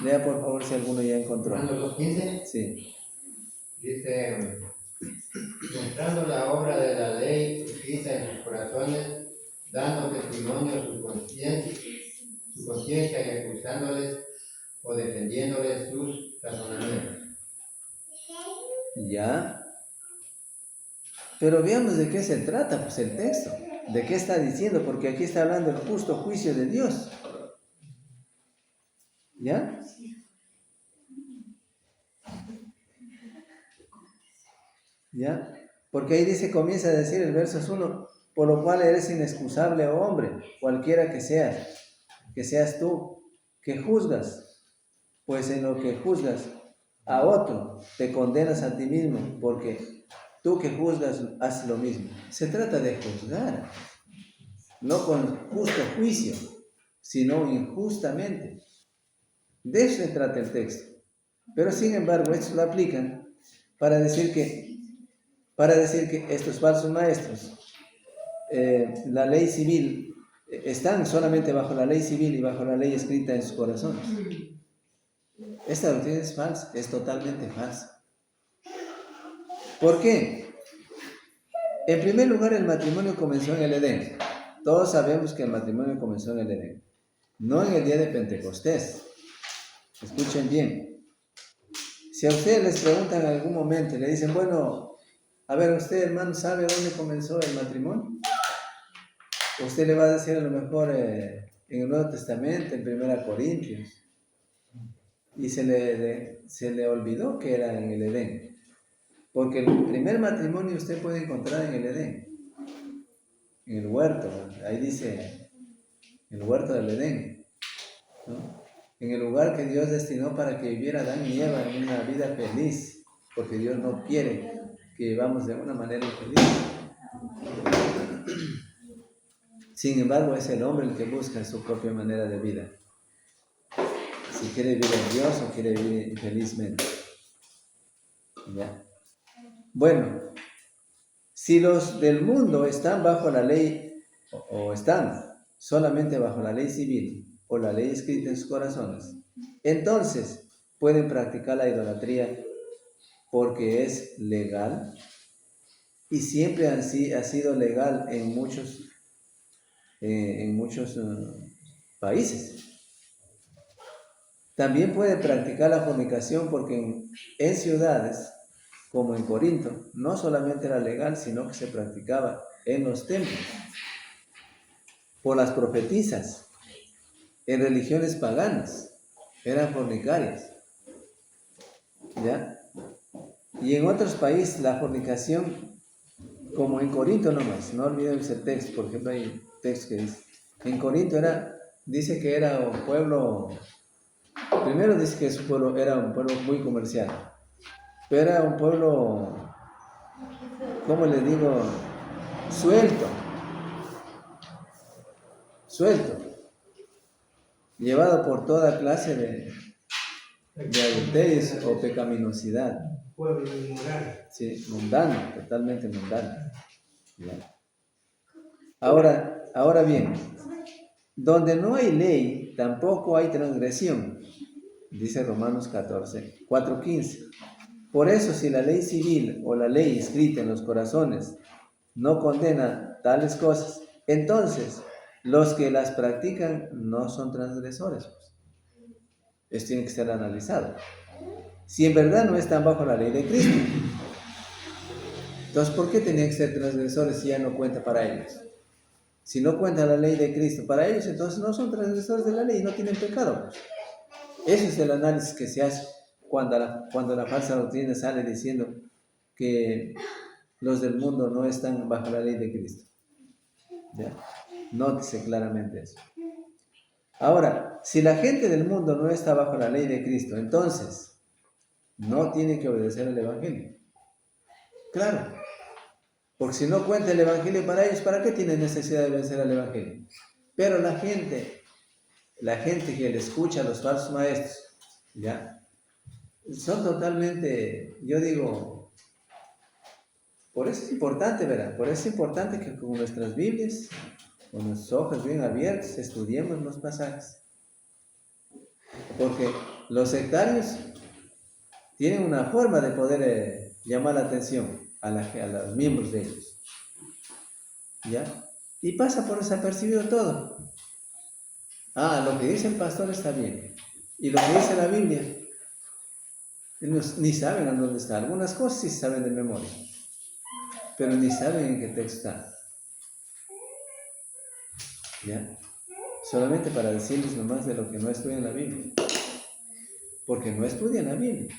S1: Lea por favor si alguno ya encontró.
S6: Romanos 2:15.
S1: Sí.
S6: Dice, mostrando la obra de la ley escrita en sus corazones, dando testimonio su conciencia y acusándoles o defendiéndoles sus razonamientos.
S1: Ya. Pero veamos de qué se trata, pues el texto. ¿De qué está diciendo? Porque aquí está hablando del justo juicio de Dios. ¿Ya? ¿Ya? Porque ahí dice, comienza a decir el verso 1, por lo cual eres inexcusable, oh hombre, cualquiera que seas tú, que juzgas, pues en lo que juzgas a otro, te condenas a ti mismo, porque tú que juzgas haces lo mismo. Se trata de juzgar, no con justo juicio, sino injustamente. De eso se trata el texto. Pero sin embargo, estos lo aplican para decir que estos falsos maestros, la ley civil, están solamente bajo la ley civil y bajo la ley escrita en sus corazones. Esta doctrina es falsa, es totalmente falsa. ¿Por qué? En primer lugar, el matrimonio comenzó en el Edén. Todos sabemos que el matrimonio comenzó en el Edén, no en el día de Pentecostés. Escuchen bien. Si a ustedes les preguntan en algún momento y le dicen, bueno, a ver, usted, hermano, ¿sabe dónde comenzó el matrimonio? Usted le va a decir a lo mejor en el Nuevo Testamento, en 1 Corintios. Y se le olvidó que era en el Edén. Porque el primer matrimonio usted puede encontrar en el Edén. En el huerto. Ahí dice, el huerto del Edén, ¿no? En el lugar que Dios destinó para que viviera Adán y Eva en una vida feliz. Porque Dios no quiere que vivamos de una manera infeliz. Sin embargo, es el hombre el que busca su propia manera de vida. Si quiere vivir en Dios o quiere vivir infelizmente. ¿Ya? Bueno, si los del mundo están bajo la ley o están solamente bajo la ley civil o la ley escrita en sus corazones, entonces pueden practicar la idolatría porque es legal y siempre ha sido legal en muchos países. También puede practicar la fornicación porque en ciudades como en Corinto no solamente era legal, sino que se practicaba en los templos, por las profetisas, en religiones paganas, eran fornicarias, ¿ya? Y en otros países la fornicación, como en Corinto nomás, no olviden ese texto, por ejemplo hay un texto que dice, en Corinto dice que era un pueblo, primero dice que su pueblo era un pueblo muy comercial, pero era un pueblo, ¿cómo le digo? Suelto, llevado por toda clase de adulterios o pecaminosidad.
S3: Pueblo inmoral.
S1: Sí, mundano, totalmente mundano. ¿Ya? Ahora bien, donde no hay ley, tampoco hay transgresión, dice Romanos 4:15. Por eso, si la ley civil o la ley escrita en los corazones no condena tales cosas, entonces los que las practican no son transgresores. Esto tiene que ser analizado. Si en verdad no están bajo la ley de Cristo, entonces ¿por qué tenían que ser transgresores si ya no cuenta para ellos? Si no cuenta la ley de Cristo para ellos, entonces no son transgresores de la ley, no tienen pecado. Ese es el análisis que se hace cuando la falsa doctrina sale diciendo que los del mundo no están bajo la ley de Cristo. ¿Ya? Nótese claramente eso. Ahora, si la gente del mundo no está bajo la ley de Cristo, entonces no tiene que obedecer al Evangelio. Claro, porque si no cuenta el Evangelio para ellos, ¿para qué tienen necesidad de obedecer al Evangelio? Pero la gente que le escucha a los falsos maestros, ¿ya? Son totalmente, yo digo, por eso es importante, ¿verdad? Por eso es importante que con nuestras Biblias, con los ojos bien abiertos, estudiemos los pasajes. Porque los sectarios tienen una forma de poder llamar la atención a los miembros de ellos, ¿ya? Y pasa por desapercibido todo. Lo que dice el pastor está bien. Y lo que dice la Biblia, ellos ni saben a dónde está. Algunas cosas sí saben de memoria, pero ni saben en qué texto está. ¿Ya? Solamente para decirles nomás de lo que no estudian la Biblia. Porque no estudian la Biblia.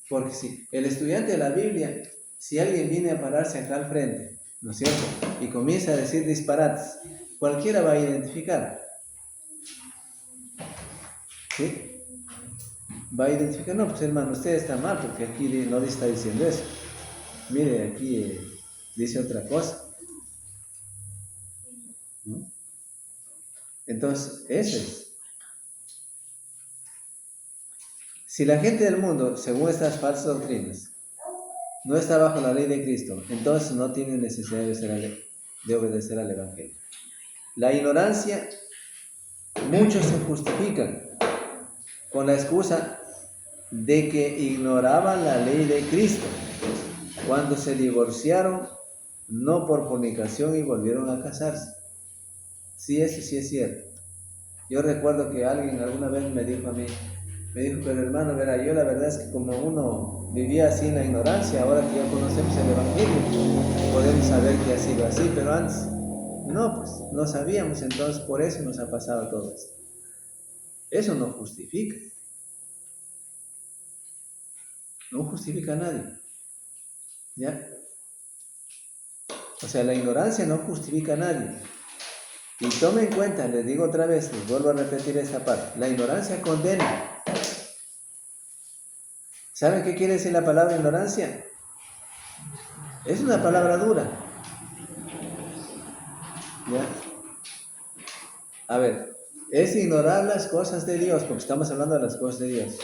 S1: Porque si el estudiante de la Biblia, si alguien viene a pararse acá al frente, ¿no es cierto? Y comienza a decir disparates, cualquiera va a identificar. ¿Sí? Va a identificar, no, pues hermano, usted está mal porque aquí no le está diciendo eso. Mire, aquí dice otra cosa. ¿No? Entonces, eso es. Si la gente del mundo, según estas falsas doctrinas, no está bajo la ley de Cristo, entonces no tiene necesidad de obedecer al Evangelio. La ignorancia, muchos se justifican con la excusa de que ignoraban la ley de Cristo cuando se divorciaron, no por fornicación, y volvieron a casarse. Sí, eso sí es cierto. Yo recuerdo que alguien alguna vez me dijo a mí, pero hermano, verá, yo la verdad es que como uno vivía así en la ignorancia, ahora que ya conocemos el Evangelio, podemos saber que ha sido así, pero antes, no, pues, no sabíamos, entonces por eso nos ha pasado todo esto. Eso no justifica. No justifica a nadie. ¿Ya? O sea, la ignorancia no justifica a nadie. Y tomen en cuenta, les digo otra vez, les vuelvo a repetir esta parte, la ignorancia condena. ¿Saben qué quiere decir la palabra ignorancia? Es una palabra dura. ¿Ya? A ver, es ignorar las cosas de Dios, porque estamos hablando de las cosas de Dios.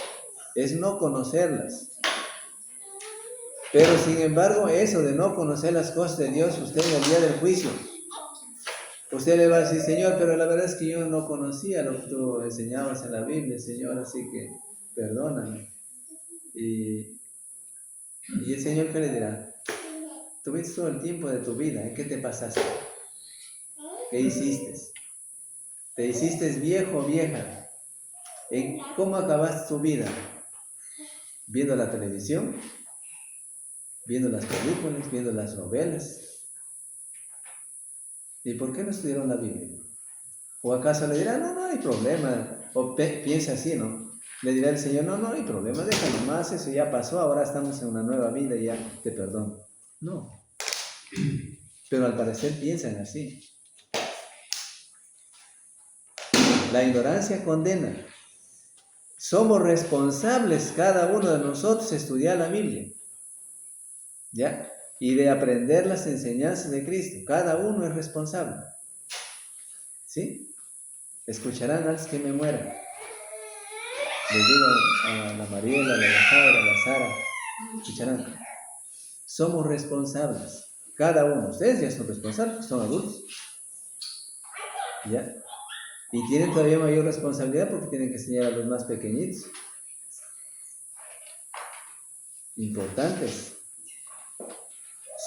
S1: Es no conocerlas. Pero sin embargo, eso de no conocer las cosas de Dios, usted en el día del juicio, usted le va a decir, Señor, pero la verdad es que yo no conocía lo que tú enseñabas en la Biblia, Señor, así que perdóname. Y Y el Señor, ¿qué le dirá? Tuviste todo el tiempo de tu vida, ¿en qué te pasaste? ¿Qué hiciste? ¿Te hiciste viejo o vieja? ¿En cómo acabaste tu vida? ¿Viendo la televisión? ¿Viendo las películas? ¿Viendo las novelas? ¿Y por qué no estudiaron la Biblia? ¿O acaso le dirá, no, no hay problema? O piensa así, ¿no? Le dirá el Señor, no, no hay problema, déjalo más, eso ya pasó, ahora estamos en una nueva vida y ya te perdono. No. Pero al parecer piensan así. La ignorancia condena. Somos responsables cada uno de nosotros de estudiar la Biblia, ¿ya? Y de aprender las enseñanzas de Cristo. Cada uno es responsable. ¿Sí? Escucharán antes que me muera. Les digo a la Mariela, a la Alejandra, a la Sara, escucharán. Somos responsables. Cada uno. Ustedes ya son responsables, son adultos. ¿Ya? Y tienen todavía mayor responsabilidad porque tienen que enseñar a los más pequeñitos. Importantes.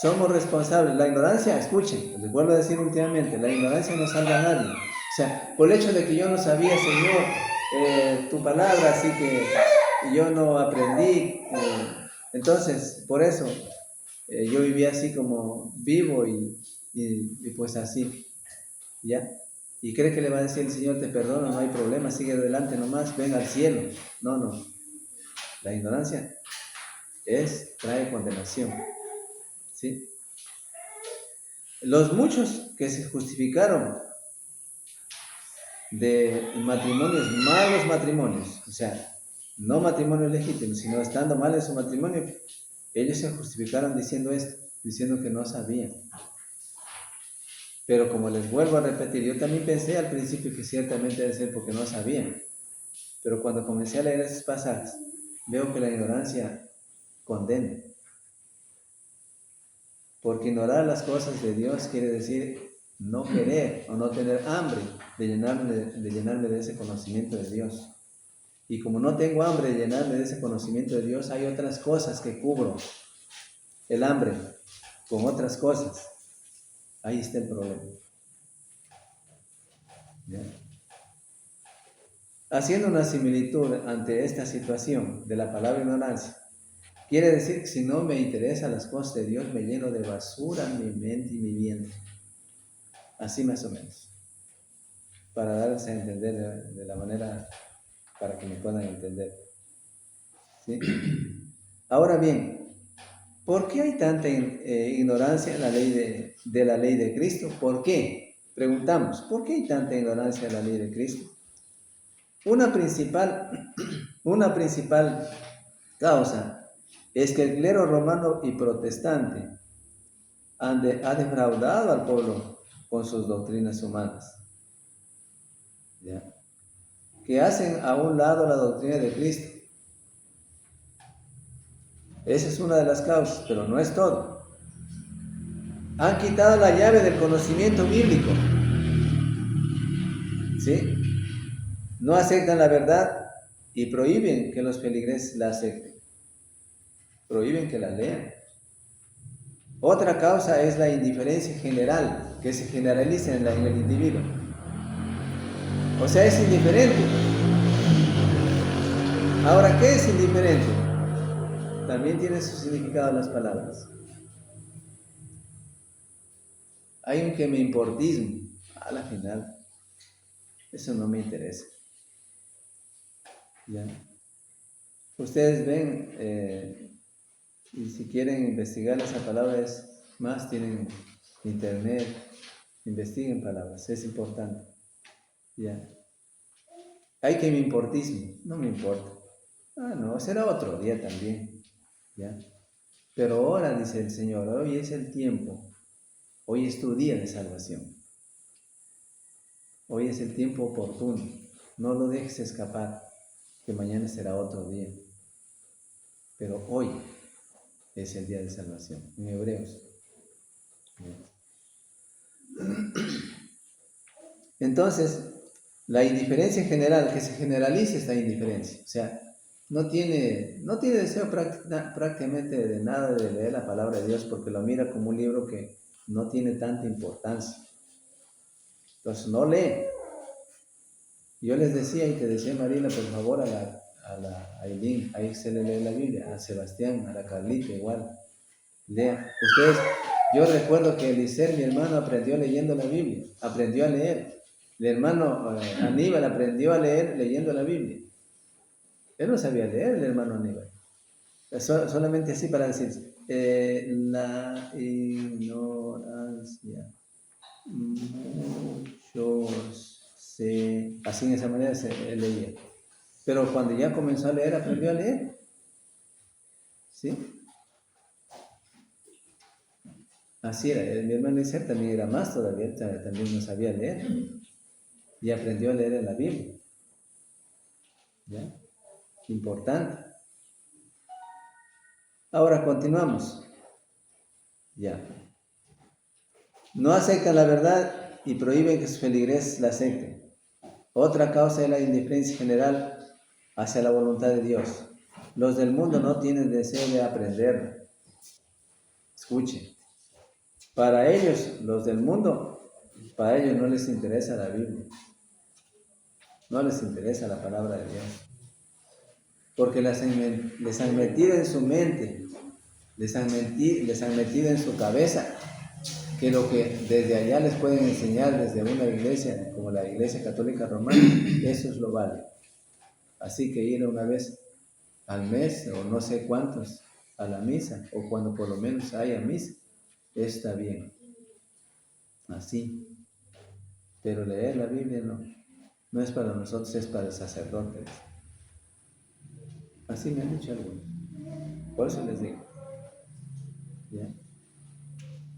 S1: Somos responsables. La ignorancia, escuchen, les vuelvo a decir últimamente, la ignorancia no salva a nadie. O sea, por el hecho de que yo no sabía, Señor, tu palabra, así que yo no aprendí. Entonces, por eso, yo vivía así como vivo y pues así, ¿ya? Y cree que le va a decir el Señor, te perdono, no hay problema, sigue adelante nomás, ven al cielo. No, no. La ignorancia trae condenación. ¿Sí? Los muchos que se justificaron de matrimonios, malos matrimonios, o sea, no matrimonios legítimos, sino estando mal en su matrimonio, ellos se justificaron diciendo esto, diciendo que no sabían. Pero como les vuelvo a repetir, yo también pensé al principio que ciertamente debe ser porque no sabían. Pero cuando comencé a leer esos pasajes, veo que la ignorancia condena. Porque ignorar las cosas de Dios quiere decir no querer o no tener hambre de llenarme de ese conocimiento de Dios. Y como no tengo hambre de llenarme de ese conocimiento de Dios, hay otras cosas que cubro el hambre con otras cosas. Ahí está el problema. ¿Ya? Haciendo una similitud ante esta situación de la palabra ignorancia, quiere decir que si no me interesan las cosas de Dios, me lleno de basura mi mente y mi vientre. Así más o menos. Para darles a entender de la manera para que me puedan entender. ¿Sí? Ahora bien, ¿por qué hay tanta ignorancia en la ley de la ley de Cristo? ¿Por qué? Preguntamos, ¿por qué hay tanta ignorancia en la ley de Cristo? Una principal causa es que el clero romano y protestante ha defraudado al pueblo con sus doctrinas humanas, ¿ya? Que hacen a un lado la doctrina de Cristo. Esa es una de las causas, pero no es todo. Han quitado la llave del conocimiento bíblico, ¿sí? No aceptan la verdad y prohíben que los feligreses la acepten. Prohíben que la lean. Otra causa es la indiferencia general que se generaliza en el individuo. O sea, es indiferente. Ahora, ¿qué es indiferente? También tiene su significado las palabras. Hay un que me importismo. A la final, eso no me interesa. ¿Ya? Ustedes ven, y si quieren investigar esa palabra, es más, tienen internet, investiguen palabras, es importante. ¿Ya? Hay que me importismo, no me importa. Ah, no, será otro día también. ¿Ya? Pero ahora, dice el Señor, hoy es el tiempo, hoy es tu día de salvación. Hoy es el tiempo oportuno, no lo dejes escapar, que mañana será otro día. Pero hoy es el día de salvación, en Hebreos. Entonces, la indiferencia general, que se generalice esta indiferencia. O sea, no tiene deseo prácticamente de nada de leer la palabra de Dios porque lo mira como un libro que no tiene tanta importancia. Entonces no lee. Yo les decía y te decía, Marina, por favor, a la Aileen, ahí se le lee la Biblia, a Sebastián, a la Carlita igual. Lea. Ustedes, yo recuerdo que Eliseo, mi hermano, aprendió leyendo la Biblia, aprendió a leer. El hermano Aníbal aprendió a leer leyendo la Biblia. Él no sabía leer, el hermano Aníbal. Solamente así para decir, la ignorancia. Muchos así en esa manera él leía. Pero cuando ya comenzó a leer, aprendió a leer. ¿Sí? Así era. Mi hermano Isaac también era más todavía, también no sabía leer. Y aprendió a leer en la Biblia. ¿Ya? Importante. Ahora continuamos. Ya. No aceptan la verdad y prohíben que sus feligreses la acepten. Otra causa es la indiferencia general hacia la voluntad de Dios. Los del mundo no tienen deseo de aprender. Escuchen. Para ellos, los del mundo, para ellos no les interesa la Biblia. No les interesa la palabra de Dios. Porque les han metido en su mente, les han metido en su cabeza que lo que desde allá les pueden enseñar desde una iglesia, como la Iglesia Católica Romana, eso es lo vale. Así que ir una vez al mes, o no sé cuántos, a la misa, o cuando por lo menos haya misa, está bien. Así. Pero leer la Biblia no es para nosotros, es para el sacerdote. Así me han dicho algunos. Por eso les digo. ¿Ya?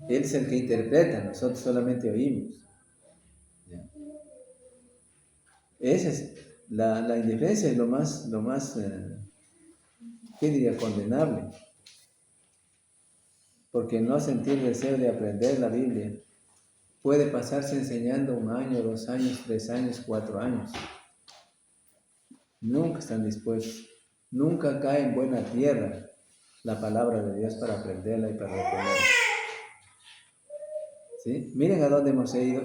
S1: Él es el que interpreta, nosotros solamente oímos. ¿Ya? Esa es la indiferencia, es lo más ¿qué diría? Condenable. Porque no sentir deseo de aprender la Biblia puede pasarse enseñando 1 año, 2 años, 3 años, 4 años. Nunca están dispuestos. Nunca cae en buena tierra la palabra de Dios para aprenderla y para retenerla. ¿Sí? Miren a dónde hemos ido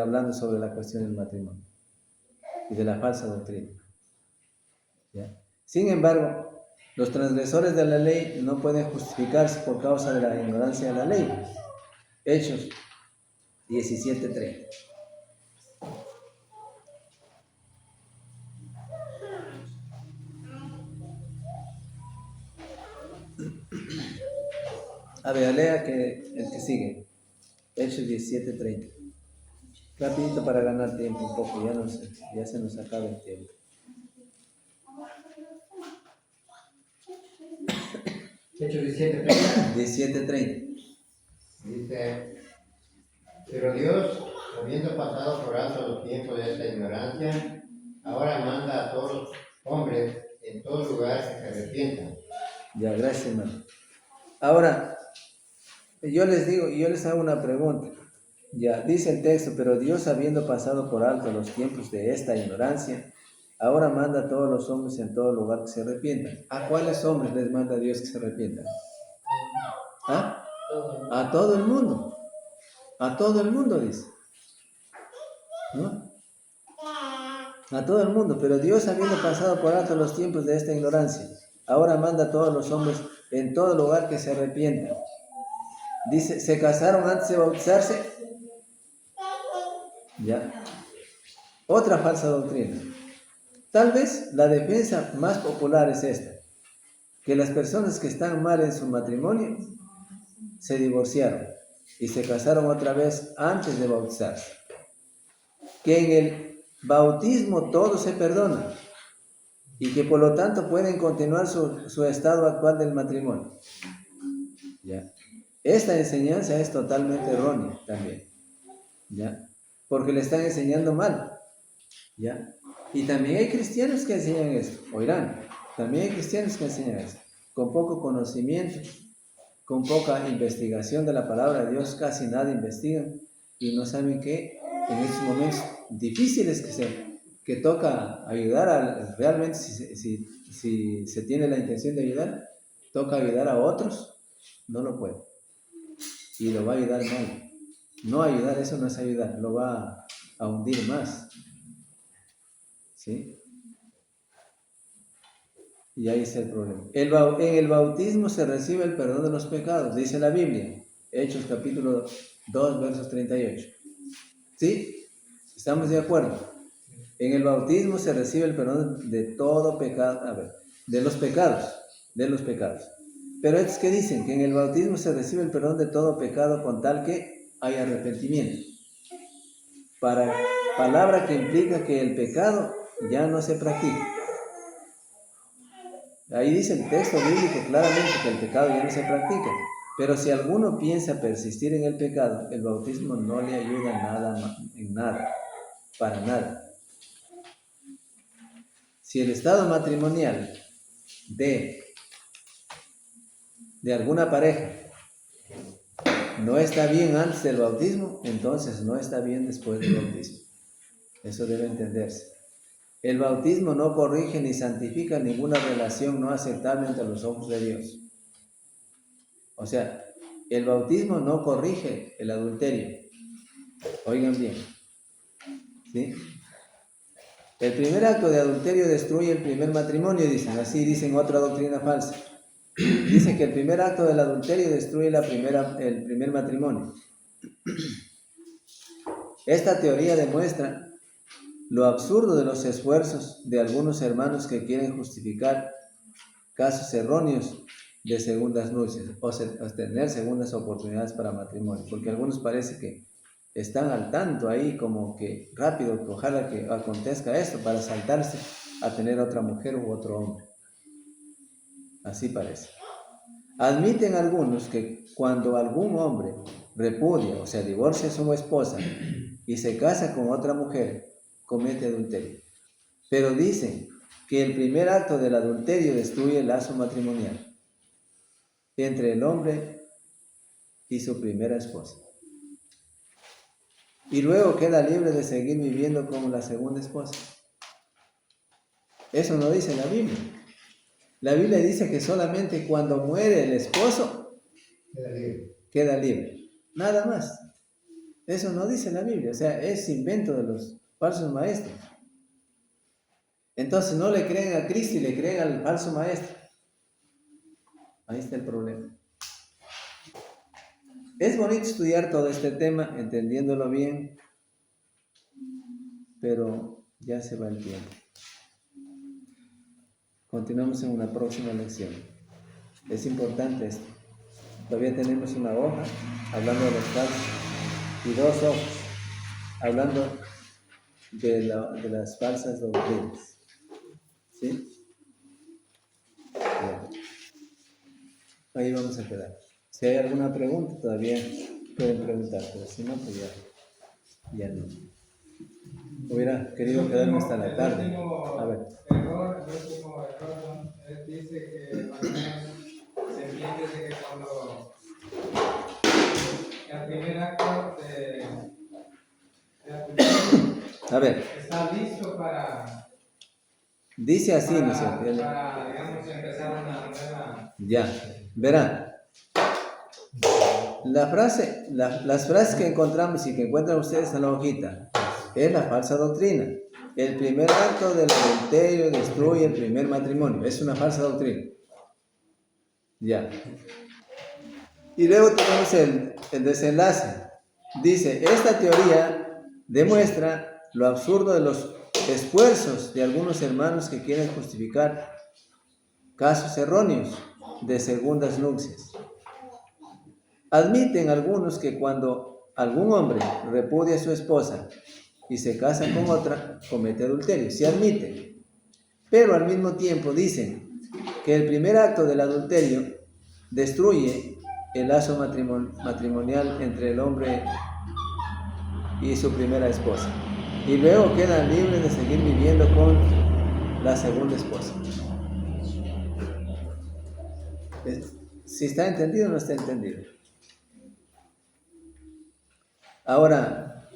S1: hablando sobre la cuestión del matrimonio y de la falsa doctrina. ¿Ya? Sin embargo, los transgresores de la ley no pueden justificarse por causa de la ignorancia de la ley. Hechos 17:30. A ver, lea el que sigue. Hechos 17:30. Rapidito para ganar tiempo un poco, ya se nos acaba el tiempo.
S6: Hechos 17:30.
S1: 17:30.
S6: Dice, pero Dios, habiendo pasado por alto los tiempos de esta ignorancia, ahora manda a todos los hombres en todo lugar que se arrepientan.
S1: Ya, gracias, hermano. Ahora, yo les hago una pregunta. Ya, dice el texto, pero Dios, habiendo pasado por alto los tiempos de esta ignorancia, ahora manda a todos los hombres en todo lugar que se arrepientan. ¿A cuáles hombres les manda Dios que se arrepientan? ¿Ah? A todo el mundo. A todo el mundo, dice. ¿No? A todo el mundo, pero Dios, habiendo pasado por alto los tiempos de esta ignorancia, ahora manda a todos los hombres en todo lugar que se arrepientan. Dice, ¿se casaron antes de bautizarse? Ya. Otra falsa doctrina. Tal vez la defensa más popular es esta, que las personas que están mal en su matrimonio se divorciaron y se casaron otra vez antes de bautizarse. Que en el bautismo todo se perdona y que por lo tanto pueden continuar su estado actual del matrimonio. ¿Ya? Esta enseñanza es totalmente errónea también, ¿ya? Porque le están enseñando mal, ¿ya? Y también hay cristianos que enseñan esto, oirán, también hay cristianos que enseñan esto, con poco conocimiento, con poca investigación de la palabra de Dios, casi nada investigan y no saben que en estos momentos difíciles que sean, que toca ayudar realmente si se tiene la intención de ayudar, toca ayudar a otros, no lo puede. Y lo va a ayudar mal. No ayudar, eso no es ayudar, lo va a hundir más. ¿Sí? Y ahí está el problema. En el bautismo se recibe el perdón de los pecados, dice la Biblia. Hechos capítulo 2, versos 38. ¿Sí? ¿Estamos de acuerdo? En el bautismo se recibe el perdón de todo pecado, de los pecados. Pero es que dicen que en el bautismo se recibe el perdón de todo pecado con tal que hay arrepentimiento. Palabra que implica que el pecado ya no se practica. Ahí dice el texto bíblico claramente que el pecado ya no se practica. Pero si alguno piensa persistir en el pecado, el bautismo no le ayuda en nada, para nada. Si el estado matrimonial de alguna pareja no está bien antes del bautismo, entonces no está bien después del bautismo. Eso debe entenderse. El bautismo no corrige ni santifica ninguna relación no aceptable ante los ojos de Dios. O sea, el bautismo no corrige el adulterio. Oigan bien. ¿Sí? El primer acto de adulterio destruye el primer matrimonio, dicen. Así dicen otra doctrina falsa. Dice que el primer acto del adulterio destruye el primer matrimonio. Esta teoría demuestra lo absurdo de los esfuerzos de algunos hermanos que quieren justificar casos erróneos de segundas nupcias o tener segundas oportunidades para matrimonio, porque algunos parece que están al tanto ahí como que rápido, que ojalá que acontezca esto para saltarse a tener otra mujer u otro hombre. Así parece. Admiten algunos que cuando algún hombre repudia, o sea, divorcia a su esposa y se casa con otra mujer, comete adulterio. Pero dicen que el primer acto del adulterio destruye el lazo matrimonial entre el hombre y su primera esposa. Y luego queda libre de seguir viviendo como la segunda esposa. Eso no dice la Biblia. La Biblia dice que solamente cuando muere el esposo queda libre. Nada más. Eso no dice la Biblia. O sea, es invento de los falsos maestros. Entonces no le creen a Cristo y le creen al falso maestro. Ahí está el problema. Es bonito estudiar todo este tema, entendiéndolo bien, pero ya se va el tiempo. Continuamos en una próxima lección. Es importante esto. Todavía tenemos una hoja hablando de los falsos y 2 hojas hablando de las falsas doctrinas. ¿Sí? Bien. Ahí vamos a quedar. Si hay alguna pregunta, todavía pueden preguntar, pero si no, pues ya no. Hubiera querido quedarme hasta la tarde. A ver.
S8: El último error, él dice que al menos se entiende de que cuando el primer acto de
S1: A ver.
S8: está listo para...
S1: Dice así, ¿no es cierto?
S8: Para, digamos, empezar una nueva...
S1: Ya, verán. Las frases que encontramos y que encuentran ustedes en la hojita es la falsa doctrina. El primer acto del adulterio destruye el primer matrimonio. Es una falsa doctrina. Ya. Y luego tenemos el desenlace. Dice, esta teoría demuestra lo absurdo de los esfuerzos de algunos hermanos que quieren justificar casos erróneos de segundas nupcias. Admiten algunos que cuando algún hombre repudia a su esposa y se casa con otra, comete adulterio. Sí admiten. Pero al mismo tiempo dicen que el primer acto del adulterio destruye el lazo matrimonial entre el hombre y su primera esposa. Y luego quedan libres de seguir viviendo con la segunda esposa. Si está entendido o no está entendido. Ahora,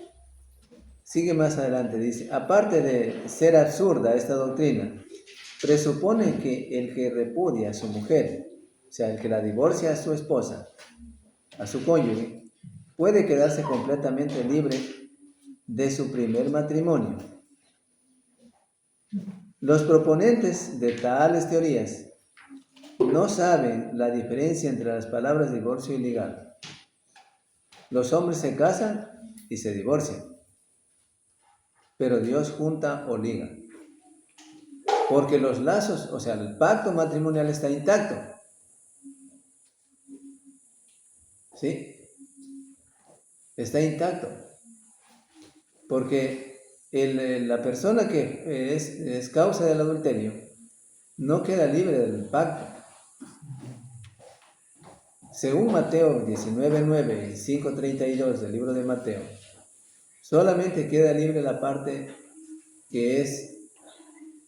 S1: sigue más adelante, dice, aparte de ser absurda esta doctrina, presupone que el que repudia a su mujer, o sea, el que la divorcia a su esposa, a su cónyuge, puede quedarse completamente libre de su primer matrimonio. Los proponentes de tales teorías no saben la diferencia entre las palabras divorcio y ligar. Los hombres se casan y se divorcian, pero Dios junta o liga. Porque los lazos, o sea, el pacto matrimonial está intacto. ¿Sí? Está intacto. Porque la persona que es causa del adulterio no queda libre del pacto. Según Mateo 19:9 y 5:32 del libro de Mateo, solamente queda libre la parte que es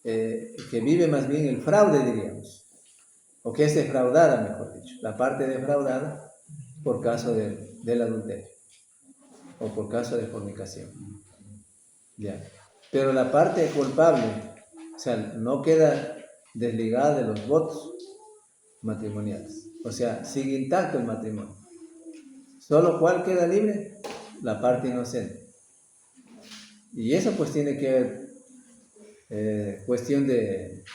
S1: que vive más bien el fraude, diríamos, o que es defraudada, mejor dicho, la parte defraudada por caso del adulterio o por caso de fornicación. Ya. Pero la parte culpable, o sea, no queda desligada de los votos matrimoniales, o sea, sigue intacto el matrimonio. ¿Solo cuál queda libre? La parte inocente. Y eso pues tiene que ver cuestión de,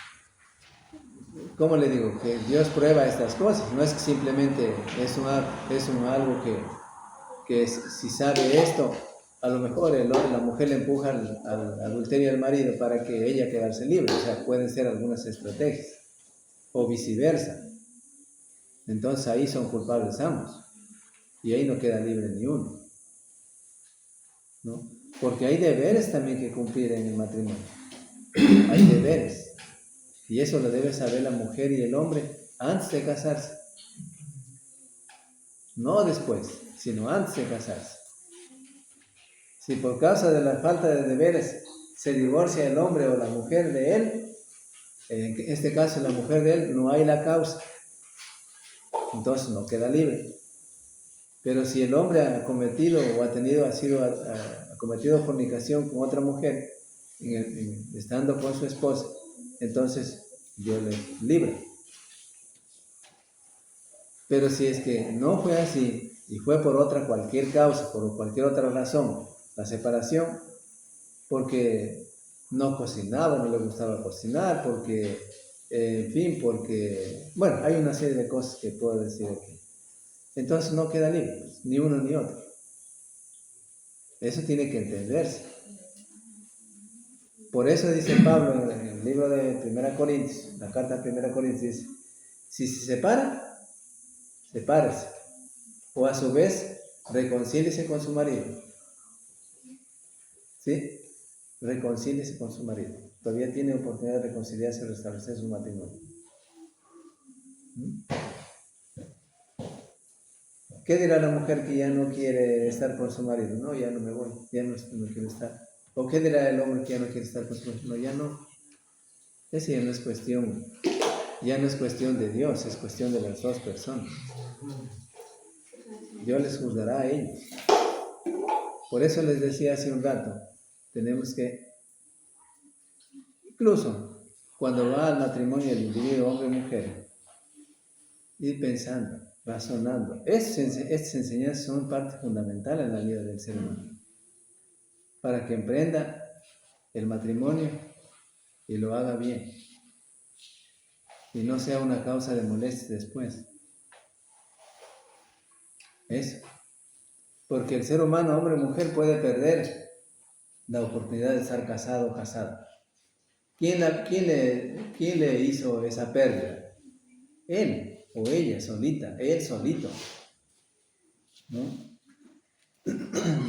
S1: ¿cómo le digo? Que Dios prueba estas cosas, no es que simplemente es algo que si sabe esto, a lo mejor la mujer le empuja al adulterio al marido para que ella quedarse libre, o sea, pueden ser algunas estrategias, o viceversa. Entonces ahí son culpables ambos, y ahí no queda libre ni uno, ¿no? Porque hay deberes también que cumplir en el matrimonio. Hay deberes. Y eso lo debe saber la mujer y el hombre antes de casarse. No después, sino antes de casarse. Si por causa de la falta de deberes se divorcia el hombre o la mujer de él, en este caso la mujer de él, no hay la causa. Entonces no queda libre. Pero si el hombre ha cometido o ha cometido fornicación con otra mujer, estando con su esposa, entonces Dios le libra. Pero si es que no fue así y fue por cualquier causa, por cualquier otra razón, la separación, porque no cocinaba, no le gustaba cocinar, porque, en fin, porque, bueno, hay una serie de cosas que puedo decir aquí. Entonces no queda libre, ni uno ni otro. Eso tiene que entenderse. Por eso dice Pablo en el libro de 1 Corintios, la carta de 1 Corintios, dice, si se separa, sepárese, o a su vez reconcíliese con su marido. ¿Sí? Reconcíliese con su marido. Todavía tiene oportunidad de reconciliarse y restablecer su matrimonio. ¿Qué dirá la mujer que ya no quiere estar con su marido? No, ya no me voy, ya no quiero estar. ¿O qué dirá el hombre que ya no quiere estar con su marido? No, ya no. Eso ya no es cuestión de Dios, es cuestión de las dos personas. Dios les juzgará a ellos. Por eso les decía hace un rato, tenemos que, incluso cuando va al matrimonio el individuo hombre o mujer, ir pensando, razonando. Estas enseñanzas son parte fundamental en la vida del ser humano, para que emprenda el matrimonio y lo haga bien, y no sea una causa de molestia después. Eso. Porque el ser humano, hombre o mujer, puede perder la oportunidad de estar casado o casada. ¿Quién le hizo esa pérdida? Él o ella solita, él solito. ¿No?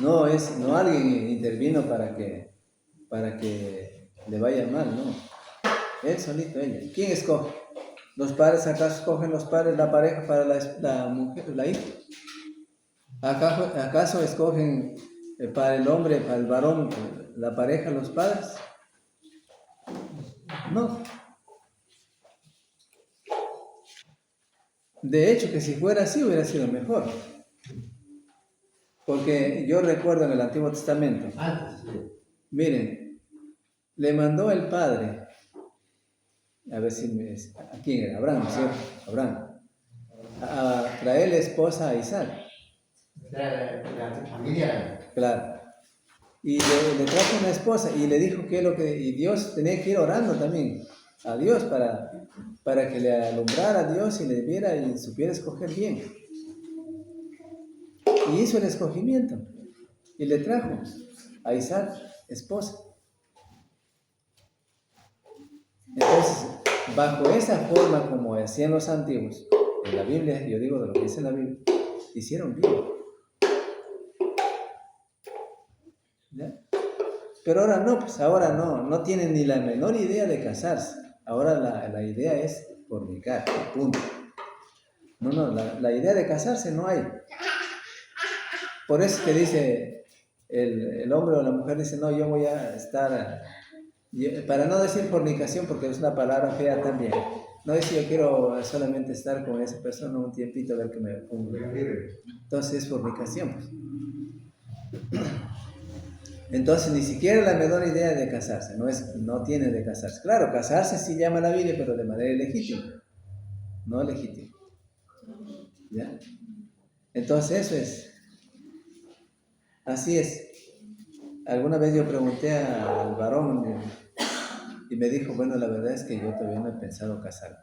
S1: No alguien intervino para que le vaya mal, no. Él solito, ella. ¿Quién escoge? ¿Los padres acaso escogen los padres la pareja para la mujer, la hija? ¿Acaso escogen para el hombre, para el varón, la pareja, los padres? No. De hecho, que si fuera así hubiera sido mejor. Porque yo recuerdo en el Antiguo Testamento,
S6: Antes, sí.
S1: miren, le mandó el Padre, a ver si ¿a quién era? Abraham, ¿cierto? Abraham, a traerle esposa a Isaac,
S6: La familia.
S1: claro. Y le trajo una esposa y le dijo y Dios tenía que ir orando también a Dios para que le alumbrara a Dios y le viera y supiera escoger bien. Y hizo el escogimiento y le trajo a Isaac esposa. Entonces, bajo esa forma como hacían los antiguos, en la Biblia, yo digo de lo que dice la Biblia, hicieron bien. ¿Ya? Pero ahora no, pues ahora no tienen ni la menor idea de casarse. Ahora la idea es fornicar, punto. No, la idea de casarse no hay. Por eso que dice el hombre o la mujer, dice, no, yo voy a estar, para no decir fornicación, porque es una palabra fea también. No dice yo quiero solamente estar con esa persona un tiempito a ver que me pongo. Entonces es fornicación, pues. Entonces ni siquiera la menor idea de casarse, no tiene de casarse. Claro, casarse sí llama la Biblia, pero de manera ilegítima, no legítima. ¿Ya? Entonces eso es. Así es. Alguna vez yo pregunté al varón y me dijo, bueno, la verdad es que yo todavía no he pensado casarme.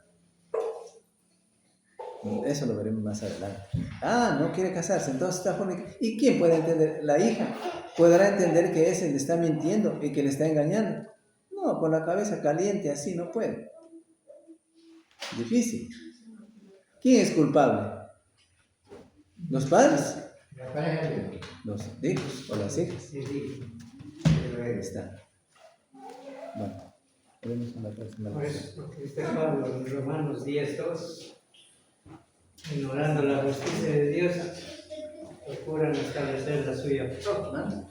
S1: Eso lo veremos más adelante. Ah, no quiere casarse, entonces está fornicando. ¿Y quién puede entender? La hija podrá entender que ese le está mintiendo y que le está engañando. No, con la cabeza caliente así no puede. Difícil. ¿Quién es culpable? ¿Los padres? Los hijos o las hijas. Ahí está. Bueno, veremos en la próxima
S3: Por
S1: lección.
S3: eso, porque dice Pablo en Romanos 10:2, ignorando la justicia de Dios, procuran establecer la suya propia.